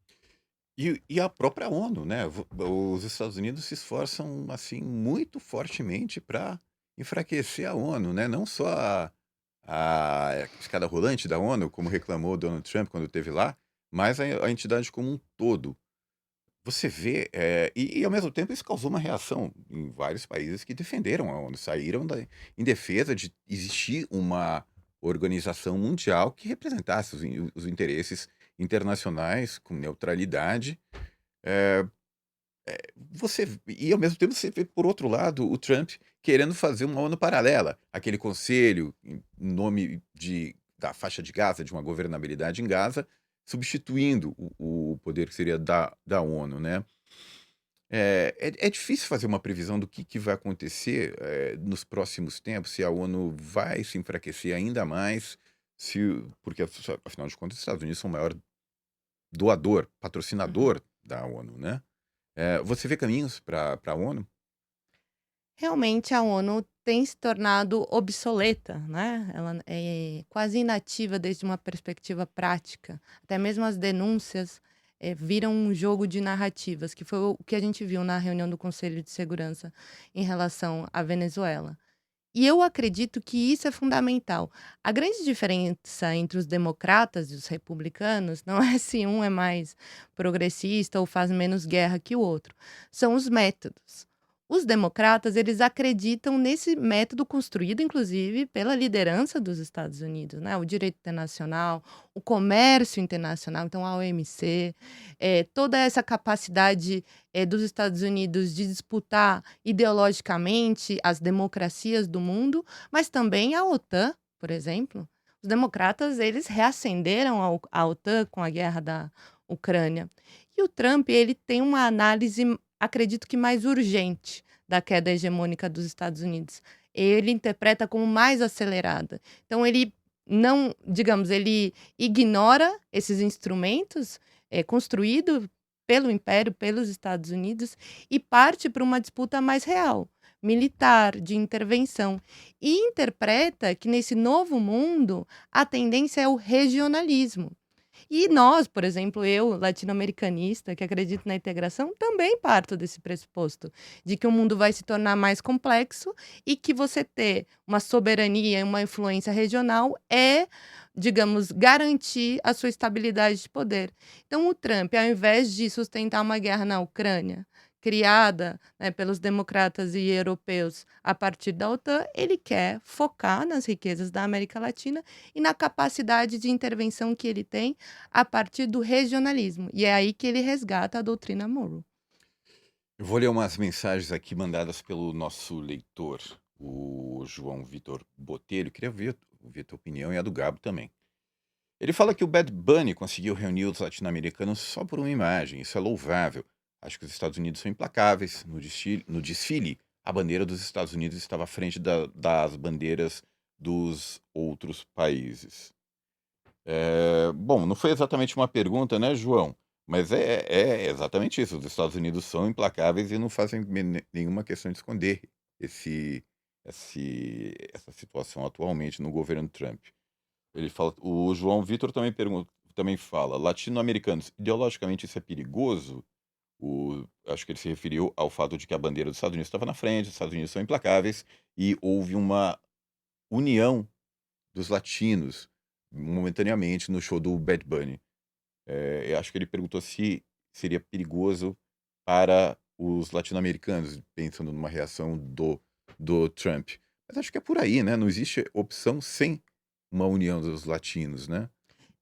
Speaker 1: E a própria ONU, né? Os Estados Unidos se esforçam assim muito fortemente para enfraquecer a ONU, né? Não só a escada rolante da ONU, como reclamou Donald Trump quando esteve lá, mas a entidade como um todo. Você vê, e ao mesmo tempo isso causou uma reação em vários países que defenderam a ONU, saíram em defesa de existir uma organização mundial que representasse os interesses internacionais com neutralidade. É, e ao mesmo tempo você vê, por outro lado, o Trump querendo fazer uma ONU paralela, aquele conselho em nome da faixa de Gaza, de uma governabilidade em Gaza, substituindo o poder que seria da ONU, né? É difícil fazer uma previsão do que vai acontecer nos próximos tempos, se a ONU vai se enfraquecer ainda mais, porque afinal de contas os Estados Unidos são o maior doador,
Speaker 3: Uhum.
Speaker 1: patrocinador da ONU, né? Você vê caminhos para a ONU?
Speaker 3: Realmente a ONU tem se tornado obsoleta, né? Ela é quase inativa desde uma perspectiva prática. Até mesmo as denúncias viram um jogo de narrativas, que foi o que a gente viu na reunião do Conselho de Segurança em relação à Venezuela. E eu acredito que isso é fundamental. A grande diferença entre os democratas e os republicanos não é se um é mais progressista ou faz menos guerra que o outro, são os métodos. Os democratas, eles acreditam nesse método construído, inclusive, pela liderança dos Estados Unidos, né? O direito internacional, o comércio internacional, então a OMC, toda essa capacidade dos Estados Unidos de disputar ideologicamente as democracias do mundo, mas também a OTAN, por exemplo. Os democratas, eles reacenderam a OTAN com a guerra da Ucrânia. E o Trump, ele tem uma análise, acredito que mais urgente da queda hegemônica dos Estados Unidos. Ele interpreta como mais acelerada. Então ele não, digamos, ele ignora esses instrumentos construídos pelo Império, pelos Estados Unidos, e parte para uma disputa mais real, militar, de intervenção. E interpreta que nesse novo mundo a tendência é o regionalismo. E nós, por exemplo, eu, latino-americanista, que acredito na integração, também parto desse pressuposto, de que o mundo vai se tornar mais complexo e que você ter uma soberania e uma influência regional é, digamos, garantir a sua estabilidade de poder. Então, o Trump, ao invés de sustentar uma guerra na Ucrânia, criada, né, pelos democratas e europeus a partir da OTAN, ele quer focar nas riquezas da América Latina e na capacidade de intervenção que ele tem a partir do regionalismo. E é aí que ele resgata a doutrina Monroe.
Speaker 1: Eu vou ler umas mensagens aqui mandadas pelo nosso leitor, o João Vitor Botelho. Queria ouvir a tua opinião e a do Gabo também. Ele fala que o Bad Bunny conseguiu reunir os latino-americanos só por uma imagem. Isso é louvável. Acho que os Estados Unidos são implacáveis. No desfile, a bandeira dos Estados Unidos estava à frente das bandeiras dos outros países. Bom, não foi exatamente uma pergunta, né, João? Mas é exatamente isso. Os Estados Unidos são implacáveis e não fazem nenhuma questão de esconder essa situação atualmente no governo Trump. Ele fala, o João Vitor também também fala, latino-americanos, ideologicamente isso é perigoso? Acho que ele se referiu ao fato de que a bandeira dos Estados Unidos estava na frente, os Estados Unidos são implacáveis, e houve uma união dos latinos momentaneamente no show do Bad Bunny. Eu acho que ele perguntou se seria perigoso para os latino-americanos, pensando numa reação do Trump. Mas acho que é por aí, né? Não existe opção sem uma união dos latinos, né?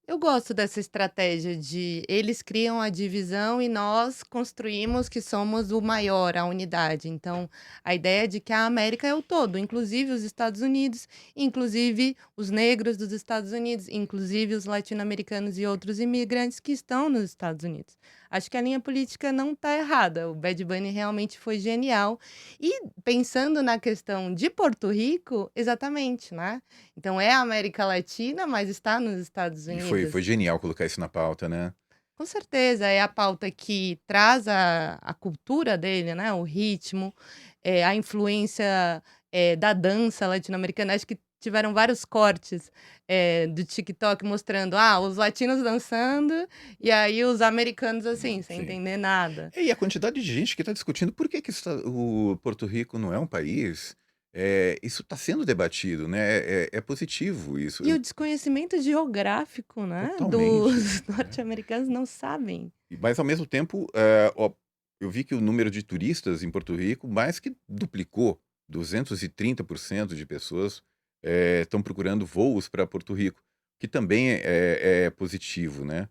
Speaker 3: Eu gosto dessa estratégia de eles criam a divisão e nós construímos que somos o maior, a unidade. Então, a ideia de que a América é o todo, inclusive os Estados Unidos, inclusive os negros dos Estados Unidos, inclusive os latino-americanos e outros imigrantes que estão nos Estados Unidos. Acho que a linha política não está errada. O Bad Bunny realmente foi genial. E pensando na questão de Porto Rico, exatamente, né? Então é a América Latina, mas está nos Estados
Speaker 1: E foi
Speaker 3: Unidos.
Speaker 1: genial colocar isso na pauta, né?
Speaker 3: Com certeza, é a pauta que traz a cultura dele, né, o ritmo, a influência, da dança latino-americana. Acho que tiveram vários cortes, do TikTok mostrando, os latinos dançando, e aí os americanos assim, sem
Speaker 1: Sim.
Speaker 3: entender nada.
Speaker 1: E a quantidade de gente que está discutindo por que o Porto Rico não é um país, isso está sendo debatido, né? É positivo isso.
Speaker 3: E o desconhecimento geográfico, né,
Speaker 1: Totalmente.
Speaker 3: dos norte-americanos não sabem.
Speaker 1: Mas ao mesmo tempo, eu vi que o número de turistas em Porto Rico mais que duplicou. 230% de pessoas estão procurando voos para Porto Rico, que também é positivo, né?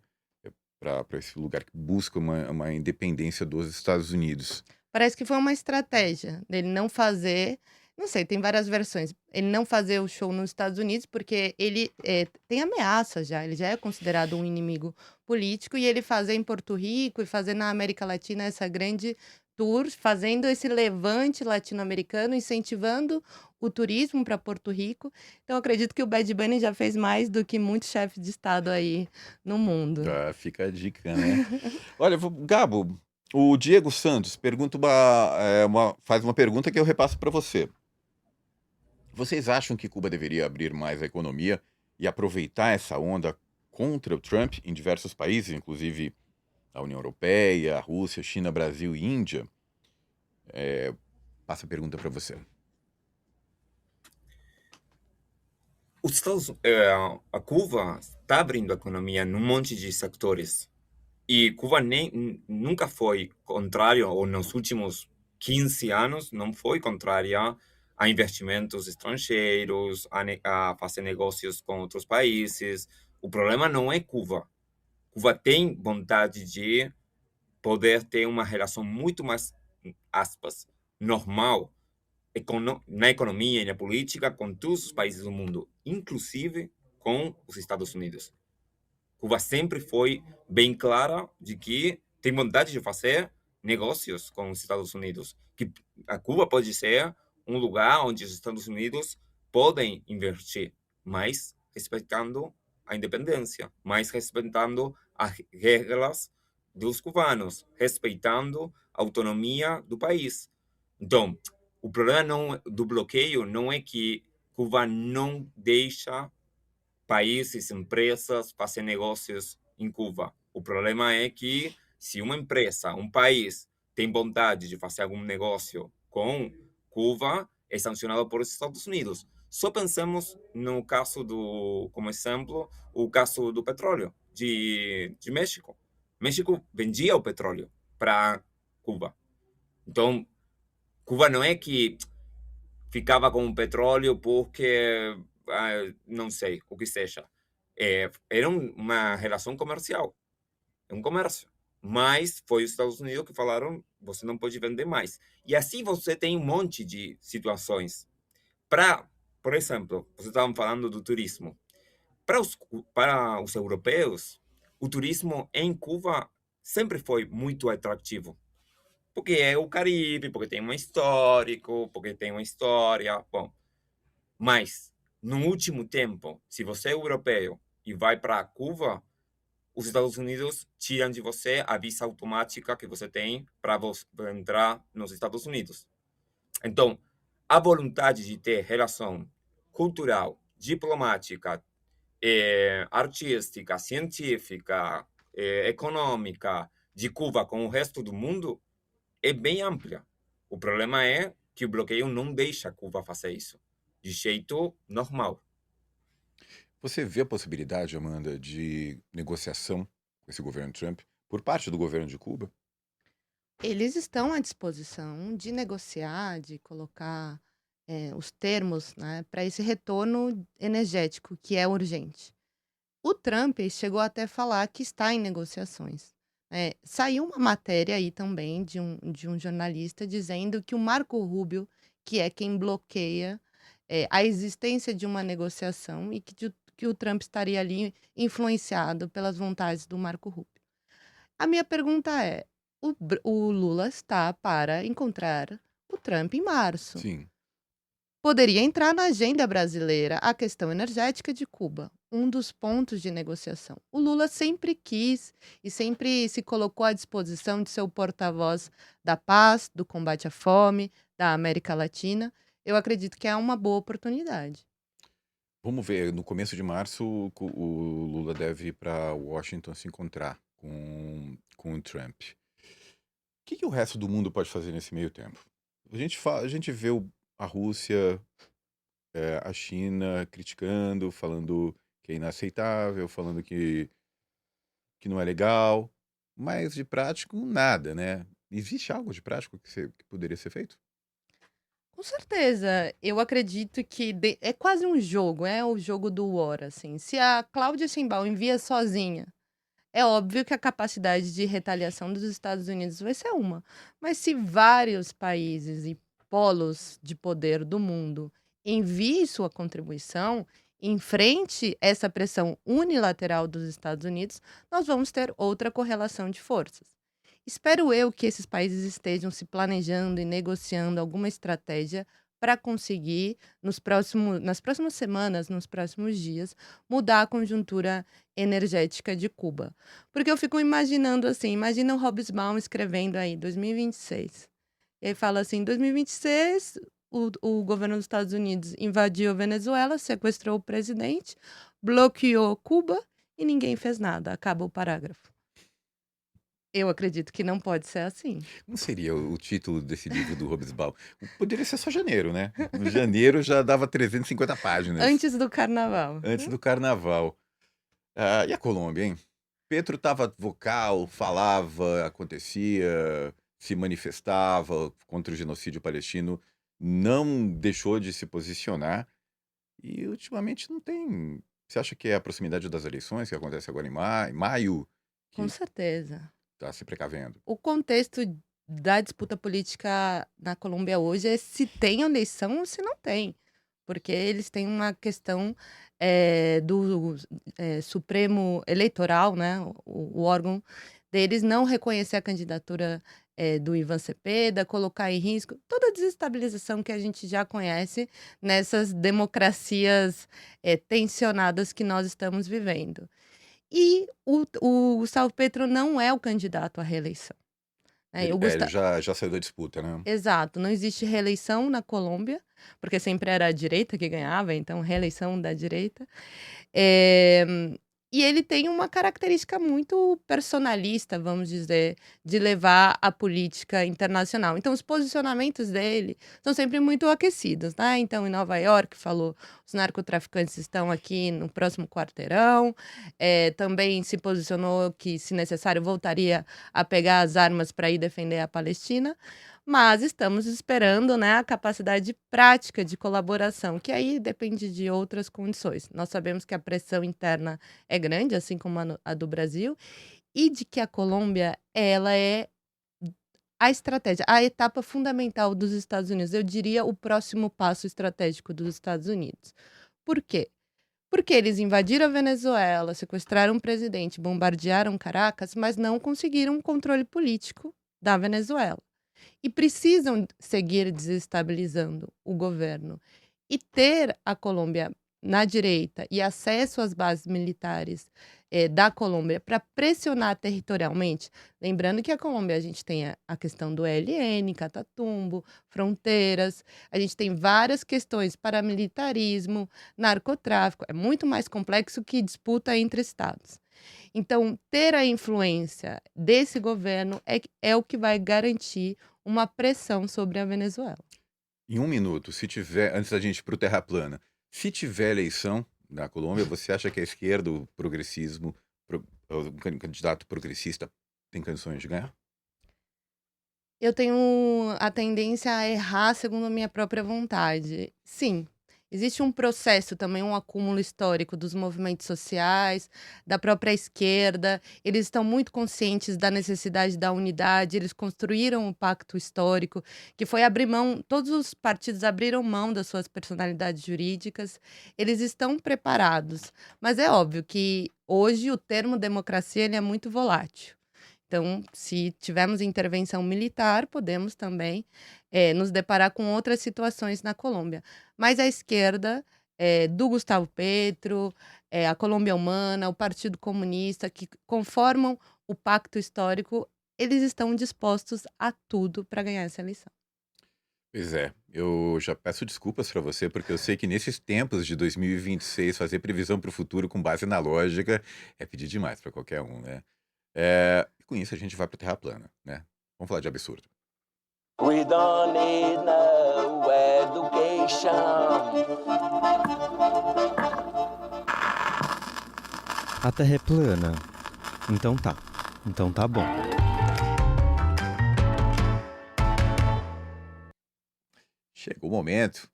Speaker 1: Para esse lugar que busca uma independência dos Estados Unidos.
Speaker 3: Parece que foi uma estratégia dele não fazer, não sei, tem várias versões. Ele não fazer o show nos Estados Unidos, porque ele, tem ameaça já, ele já é considerado um inimigo político, e ele fazer em Porto Rico e fazer na América Latina essa grande tour, fazendo esse levante latino-americano, incentivando o turismo para Porto Rico. Então, eu acredito que o Bad Bunny já fez mais do que muitos chefes de estado aí no mundo.
Speaker 1: Fica a dica, né? Olha, Gabo, o Diego Santos pergunta faz uma pergunta que eu repasso para você. Vocês acham que Cuba deveria abrir mais a economia e aproveitar essa onda contra o Trump em diversos países, inclusive a União Europeia, a Rússia, China, Brasil e Índia? Passa a pergunta para você.
Speaker 2: A Cuba está abrindo a economia num monte de sectores. E Cuba nunca foi contrário, ou nos últimos 15 anos, não foi contrária a investimentos estrangeiros, a fazer negócios com outros países. O problema não é Cuba. Cuba tem vontade de poder ter uma relação muito mais, aspas, normal na economia e na política com todos os países do mundo, inclusive com os Estados Unidos. Cuba sempre foi bem clara de que tem vontade de fazer negócios com os Estados Unidos, que a Cuba pode ser um lugar onde os Estados Unidos podem investir, mas respeitando a independência, mas respeitando as regras dos cubanos, respeitando a autonomia do país. Então, o problema do bloqueio não é que Cuba não deixa países, empresas fazer negócios em Cuba. O problema é que se uma empresa, um país tem vontade de fazer algum negócio com Cuba, é sancionado por Estados Unidos. Só pensemos no caso como exemplo, o caso do petróleo de México. México vendia o petróleo para Cuba. Então, Cuba não é que ficava com o petróleo porque, não sei, o que seja. Era uma relação comercial, um comércio. Mas foi os Estados Unidos que falaram, você não pode vender mais. E assim você tem um monte de situações. Por exemplo, vocês estavam falando do turismo. Para os europeus, o turismo em Cuba sempre foi muito atrativo. Porque é o Caribe, porque tem um histórico, porque tem uma história. Bom, mas no último tempo, se você é europeu e vai para Cuba, os Estados Unidos tiram de você a visa automática que você tem para entrar nos Estados Unidos. Então, a vontade de ter relação cultural, diplomática, artística, científica, econômica de Cuba com o resto do mundo é bem ampla. O problema é que o bloqueio não deixa Cuba fazer isso de jeito normal.
Speaker 1: Você vê a possibilidade, Amanda, de negociação com esse governo Trump por parte do governo de Cuba?
Speaker 3: Eles estão à disposição de negociar, de colocar os termos, né, para esse retorno energético que é urgente. O Trump chegou até a falar que está em negociações. Saiu uma matéria aí também de um jornalista dizendo que o Marco Rubio, que é quem bloqueia a existência de uma negociação e que o Trump estaria ali influenciado pelas vontades do Marco Rubio. A minha pergunta é: o Lula está para encontrar o Trump em março.
Speaker 1: Sim.
Speaker 3: Poderia entrar na agenda brasileira a questão energética de Cuba, um dos pontos de negociação. O Lula sempre quis e sempre se colocou à disposição de ser o porta-voz da paz, do combate à fome, da América Latina. Eu acredito que é uma boa oportunidade.
Speaker 1: Vamos ver, no começo de março, o Lula deve ir para Washington se encontrar com o Trump. O que o resto do mundo pode fazer nesse meio tempo? A gente vê a Rússia, a China criticando, falando que é inaceitável, falando que não é legal, mas de prático, nada, né? Existe algo de prático que poderia ser feito?
Speaker 3: Com certeza, eu acredito que é quase um jogo, é o jogo do War, assim. Se a Cláudia Sheinbaum envia sozinha, é óbvio que a capacidade de retaliação dos Estados Unidos vai ser uma. Mas se vários países e polos de poder do mundo enviem sua contribuição, enfrente essa pressão unilateral dos Estados Unidos, nós vamos ter outra correlação de forças. Espero eu que esses países estejam se planejando e negociando alguma estratégia para conseguir, nas próximas semanas, nos próximos dias, mudar a conjuntura energética de Cuba. Porque eu fico imaginando assim, imagina o Hobsbawm escrevendo aí, 2026. E aí fala assim, 2026, o governo dos Estados Unidos invadiu a Venezuela, sequestrou o presidente, bloqueou Cuba e ninguém fez nada. Acaba o parágrafo. Eu acredito que não pode ser assim.
Speaker 1: Como seria o título desse livro do Hobsbawm? Poderia ser só janeiro, né? No janeiro já dava 350 páginas.
Speaker 3: Antes do carnaval.
Speaker 1: Antes do carnaval. E a Colômbia, hein? Petro estava vocal, falava, acontecia, se manifestava contra o genocídio palestino, não deixou de se posicionar e ultimamente não tem. Você acha que é a proximidade das eleições que acontece agora em maio
Speaker 3: Com
Speaker 1: que
Speaker 3: certeza.
Speaker 1: está se precavendo?
Speaker 3: O contexto da disputa política na Colômbia hoje é se tem eleição ou se não tem. Porque eles têm uma questão do Supremo Eleitoral, né? O órgão deles não reconhecer a candidatura do Ivan Cepeda, colocar em risco toda a desestabilização que a gente já conhece nessas democracias tensionadas que nós estamos vivendo. E o Gustavo Petro não é o candidato à reeleição.
Speaker 1: Ele já saiu da disputa, né?
Speaker 3: Exato, não existe reeleição na Colômbia, porque sempre era a direita que ganhava, então reeleição da direita. E ele tem uma característica muito personalista, vamos dizer, de levar a política internacional. Então, os posicionamentos dele são sempre muito aquecidos, né? Então, em Nova York, falou: os narcotraficantes estão aqui no próximo quarteirão. Também se posicionou que, se necessário, voltaria a pegar as armas para ir defender a Palestina. Mas estamos esperando, né, a capacidade prática de colaboração, que aí depende de outras condições. Nós sabemos que a pressão interna é grande, assim como a do Brasil, e de que a Colômbia, ela é a estratégia, a etapa fundamental dos Estados Unidos. Eu diria o próximo passo estratégico dos Estados Unidos. Por quê? Porque eles invadiram a Venezuela, sequestraram o presidente, bombardearam Caracas, mas não conseguiram um controle político da Venezuela. E precisam seguir desestabilizando o governo. E ter a Colômbia na direita e acesso às bases militares da Colômbia para pressionar territorialmente. Lembrando que a Colômbia a gente tem a questão do ELN, Catatumbo, fronteiras, a gente tem várias questões, paramilitarismo, narcotráfico, é muito mais complexo que disputa entre estados. Então, ter a influência desse governo é o que vai garantir uma pressão sobre a Venezuela.
Speaker 1: Em um minuto, se tiver, antes da gente ir para o Terra Plana, se tiver eleição na Colômbia, você acha que a esquerda, o progressismo, o candidato progressista tem condições de ganhar?
Speaker 3: Eu tenho a tendência a errar segundo a minha própria vontade. Sim, existe um processo também, um acúmulo histórico dos movimentos sociais, da própria esquerda. Eles estão muito conscientes da necessidade da unidade, eles construíram o pacto histórico, que foi abrir mão, todos os partidos abriram mão das suas personalidades jurídicas. Eles estão preparados, mas é óbvio que hoje o termo democracia ele é muito volátil. Então, se tivermos intervenção militar, podemos também nos deparar com outras situações na Colômbia. Mas a esquerda, do Gustavo Petro, a Colômbia Humana, o Partido Comunista, que conformam o pacto histórico, eles estão dispostos a tudo para ganhar essa eleição.
Speaker 1: Pois é, eu já peço desculpas para você, porque eu sei que nesses tempos de 2026, fazer previsão para o futuro com base na lógica é pedir demais para qualquer um, né? Com isso a gente vai para Terra Plana, né? Vamos falar de absurdo.
Speaker 4: We don't need no education.
Speaker 5: A Terra é plana. Então tá. Então tá bom.
Speaker 1: Chegou o momento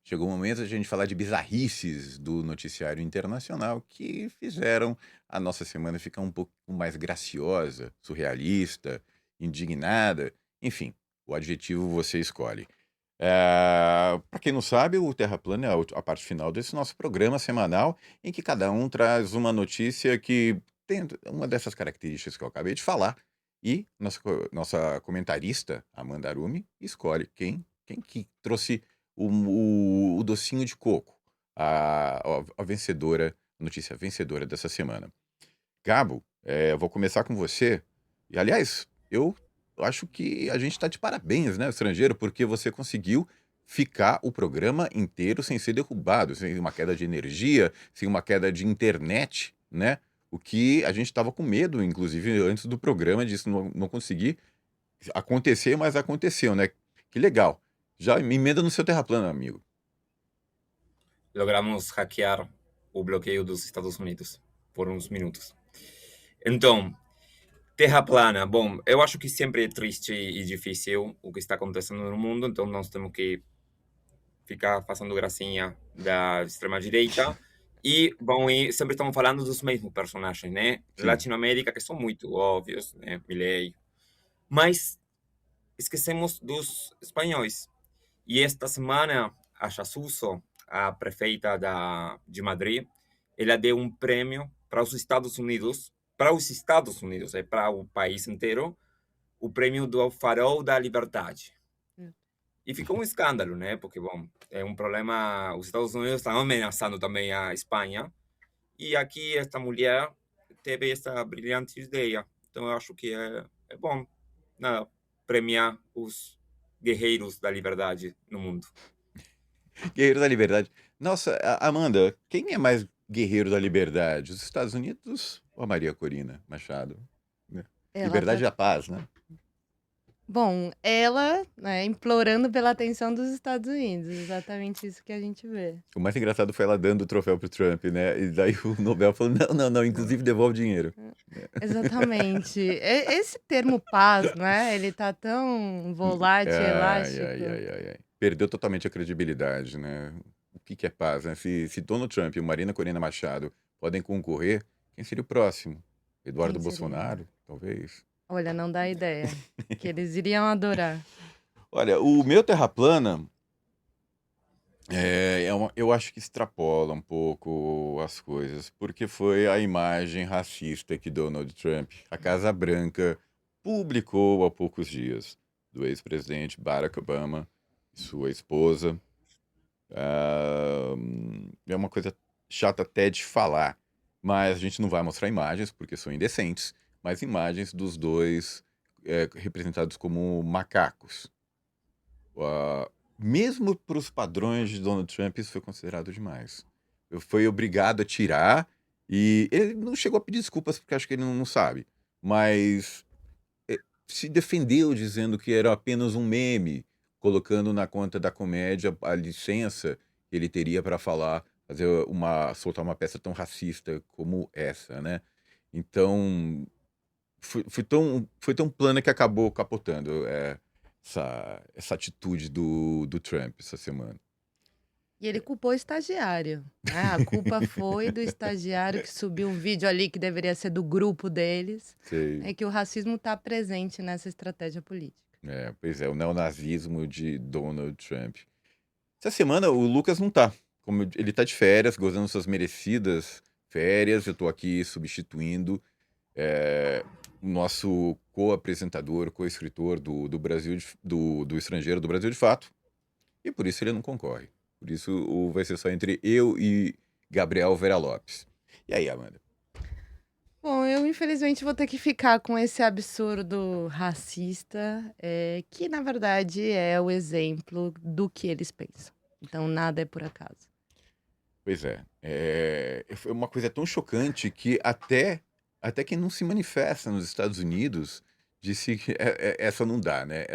Speaker 1: de a gente falar de bizarrices do noticiário internacional que fizeram a nossa semana ficar um pouco mais graciosa, surrealista, indignada, enfim, o adjetivo você escolhe. Para quem não sabe, o Terra Plana é a parte final desse nosso programa semanal, em que cada um traz uma notícia que tem uma dessas características que eu acabei de falar, e nossa comentarista, Amanda Arumi, escolhe quem que trouxe o docinho de coco, a vencedora, a notícia vencedora dessa semana. Gabo, eu vou começar com você. E, aliás, eu acho que a gente está de parabéns, né, estrangeiro, porque você conseguiu ficar o programa inteiro sem ser derrubado, sem uma queda de energia, sem uma queda de internet, né? O que a gente estava com medo, inclusive, antes do programa, disso não conseguir acontecer, mas aconteceu, né? Que legal. Já me emenda no seu Terra Plana, amigo.
Speaker 2: Logramos hackear o bloqueio dos Estados Unidos por uns minutos. Então, Terra plana. Bom, eu acho que sempre é triste e difícil o que está acontecendo no mundo, então nós temos que ficar fazendo gracinha da extrema-direita. E sempre estamos falando dos mesmos personagens, né?
Speaker 1: Sim.
Speaker 2: Latinoamérica, que são muito óbvios, né? Milei. Mas esquecemos dos espanhóis. E esta semana, a Chasuso, a prefeita de Madrid, ela deu um prêmio para os Estados Unidos, para o país inteiro, o prêmio do Farol da Liberdade. E ficou um escândalo, né? Porque, bom, é um problema. Os Estados Unidos estão ameaçando também a Espanha. E aqui esta mulher teve essa brilhante ideia. Então eu acho que é bom, nada, premiar os guerreiros da liberdade no mundo.
Speaker 1: Guerreiro da Liberdade. Nossa, Amanda, quem é mais guerreiro da liberdade? Os Estados Unidos ou a Maria Corina Machado? Né?
Speaker 3: Ela
Speaker 1: Liberdade
Speaker 3: tá...
Speaker 1: e a paz, né?
Speaker 3: Bom, ela, né, implorando pela atenção dos Estados Unidos, exatamente isso que a gente vê.
Speaker 1: O mais engraçado foi ela dando o troféu pro Trump, né? E daí o Nobel falou: não, inclusive devolve o dinheiro.
Speaker 3: Exatamente. Esse termo paz, né? Ele tá tão volátil, elástico.
Speaker 1: Ai. Perdeu totalmente a credibilidade, né? O que é paz, né? Se Donald Trump e Marina Corina Machado podem concorrer, quem seria o próximo? Eduardo
Speaker 3: Quem seria?
Speaker 1: Bolsonaro, talvez?
Speaker 3: Olha, não dá ideia. Que eles iriam adorar.
Speaker 1: Olha, o meu Terra Plana eu acho que extrapola um pouco as coisas, porque foi a imagem racista que Donald Trump, a Casa Branca, publicou há poucos dias, do ex-presidente Barack Obama e sua esposa. É uma coisa chata até de falar, mas a gente não vai mostrar imagens, porque são indecentes, mas imagens dos dois representados como macacos. Mesmo para os padrões de Donald Trump, isso foi considerado demais. Eu fui obrigado a tirar, e ele não chegou a pedir desculpas, porque acho que ele não sabe, mas se defendeu dizendo que era apenas um meme, colocando na conta da comédia a licença que ele teria para soltar uma peça tão racista como essa, né? Então, foi tão plana que acabou capotando essa atitude do Trump essa semana.
Speaker 3: E ele culpou o estagiário, né? A culpa foi do estagiário que subiu um vídeo ali que deveria ser do grupo deles.
Speaker 1: Sei.
Speaker 3: É que o racismo está presente nessa estratégia política.
Speaker 1: Pois é, o neonazismo de Donald Trump. Essa semana o Lucas não tá. Ele tá de férias, gozando suas merecidas férias. Eu tô aqui substituindo o nosso co-apresentador, co-escritor do Brasil, do Estrangeiro do Brasil de Fato. E por isso ele não concorre. Por isso vai ser só entre eu e Gabriel Vera Lopes. E aí, Amanda?
Speaker 3: Bom, eu infelizmente vou ter que ficar com esse absurdo racista, que na verdade é o exemplo do que eles pensam. Então nada é por acaso.
Speaker 1: Pois foi uma coisa tão chocante que até quem não se manifesta nos Estados Unidos disse que essa não dá, né?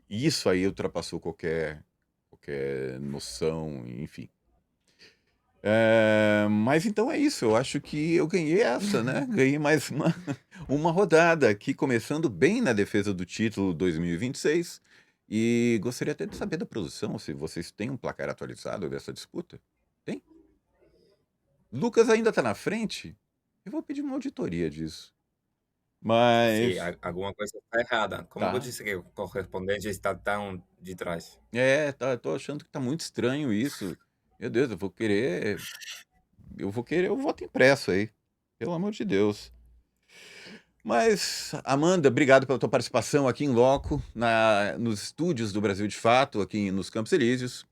Speaker 1: Isso aí ultrapassou qualquer noção, enfim. Mas então é isso, eu acho que eu ganhei essa, né? Ganhei mais uma rodada aqui, começando bem na defesa do título 2026. E gostaria até de saber da produção se vocês têm um placar atualizado dessa disputa. Tem? Lucas ainda tá na frente? Eu vou pedir uma auditoria disso. Mas.
Speaker 2: Sim, alguma coisa está errada. Como
Speaker 1: Tá.
Speaker 2: eu disse que o correspondente está tão de trás?
Speaker 1: Tô achando que tá muito estranho isso. Meu Deus, eu vou querer o voto impresso aí. Pelo amor de Deus. Mas, Amanda, obrigado pela tua participação aqui em loco, nos estúdios do Brasil de Fato, aqui nos Campos Elíseos.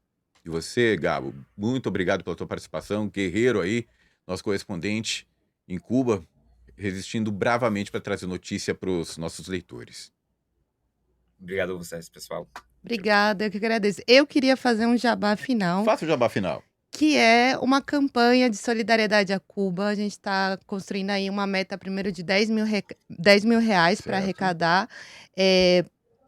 Speaker 1: E você, Gabo, muito obrigado pela tua participação, guerreiro aí, nosso correspondente em Cuba, resistindo bravamente para trazer notícia para os nossos leitores.
Speaker 2: Obrigado a vocês, pessoal.
Speaker 3: Obrigada, eu que agradeço. Eu queria fazer um jabá final,
Speaker 1: Faça o jabá final.
Speaker 3: que é uma campanha de solidariedade a Cuba. A gente está construindo aí uma meta primeiro de 10 mil reais para
Speaker 1: Certo.
Speaker 3: arrecadar.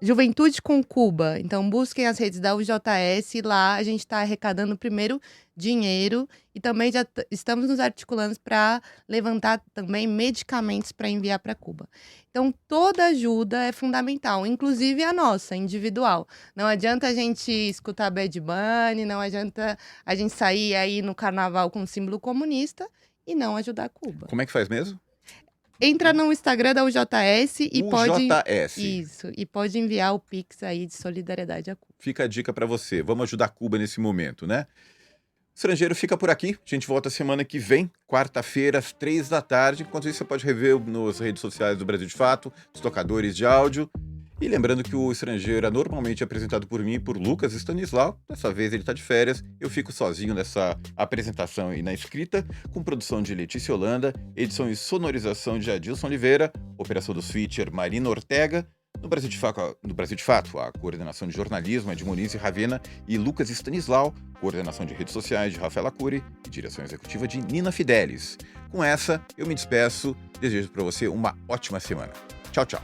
Speaker 3: Juventude com Cuba. Então, busquem as redes da UJS e lá a gente está arrecadando primeiro dinheiro e também já estamos nos articulando para levantar também medicamentos para enviar para Cuba. Então, toda ajuda é fundamental, inclusive a nossa, individual. Não adianta a gente escutar Bad Bunny, não adianta a gente sair aí no carnaval com símbolo comunista e não ajudar Cuba.
Speaker 1: Como é que faz mesmo?
Speaker 3: Entra no Instagram da UJS e pode...
Speaker 1: UJS.
Speaker 3: Isso, e pode enviar o Pix aí de solidariedade a Cuba.
Speaker 1: Fica a dica para você. Vamos ajudar Cuba nesse momento, né? Estrangeiro fica por aqui. A gente volta semana que vem, quarta-feira, às 3h. Enquanto isso, você pode rever nas redes sociais do Brasil de Fato, os tocadores de áudio. E lembrando que o Estrangeiro é normalmente apresentado por mim e por Lucas Stanislau. Dessa vez ele está de férias. Eu fico sozinho nessa apresentação e na escrita, com produção de Letícia Holanda, edição e sonorização de Adilson Oliveira, operação do switcher Marina Ortega. No Brasil de Fato, a coordenação de jornalismo é de Monize Ravena e Lucas Stanislau, coordenação de redes sociais de Rafaela Cury e direção executiva de Nina Fidelis. Com essa, eu me despeço. Desejo para você uma ótima semana. Tchau, tchau.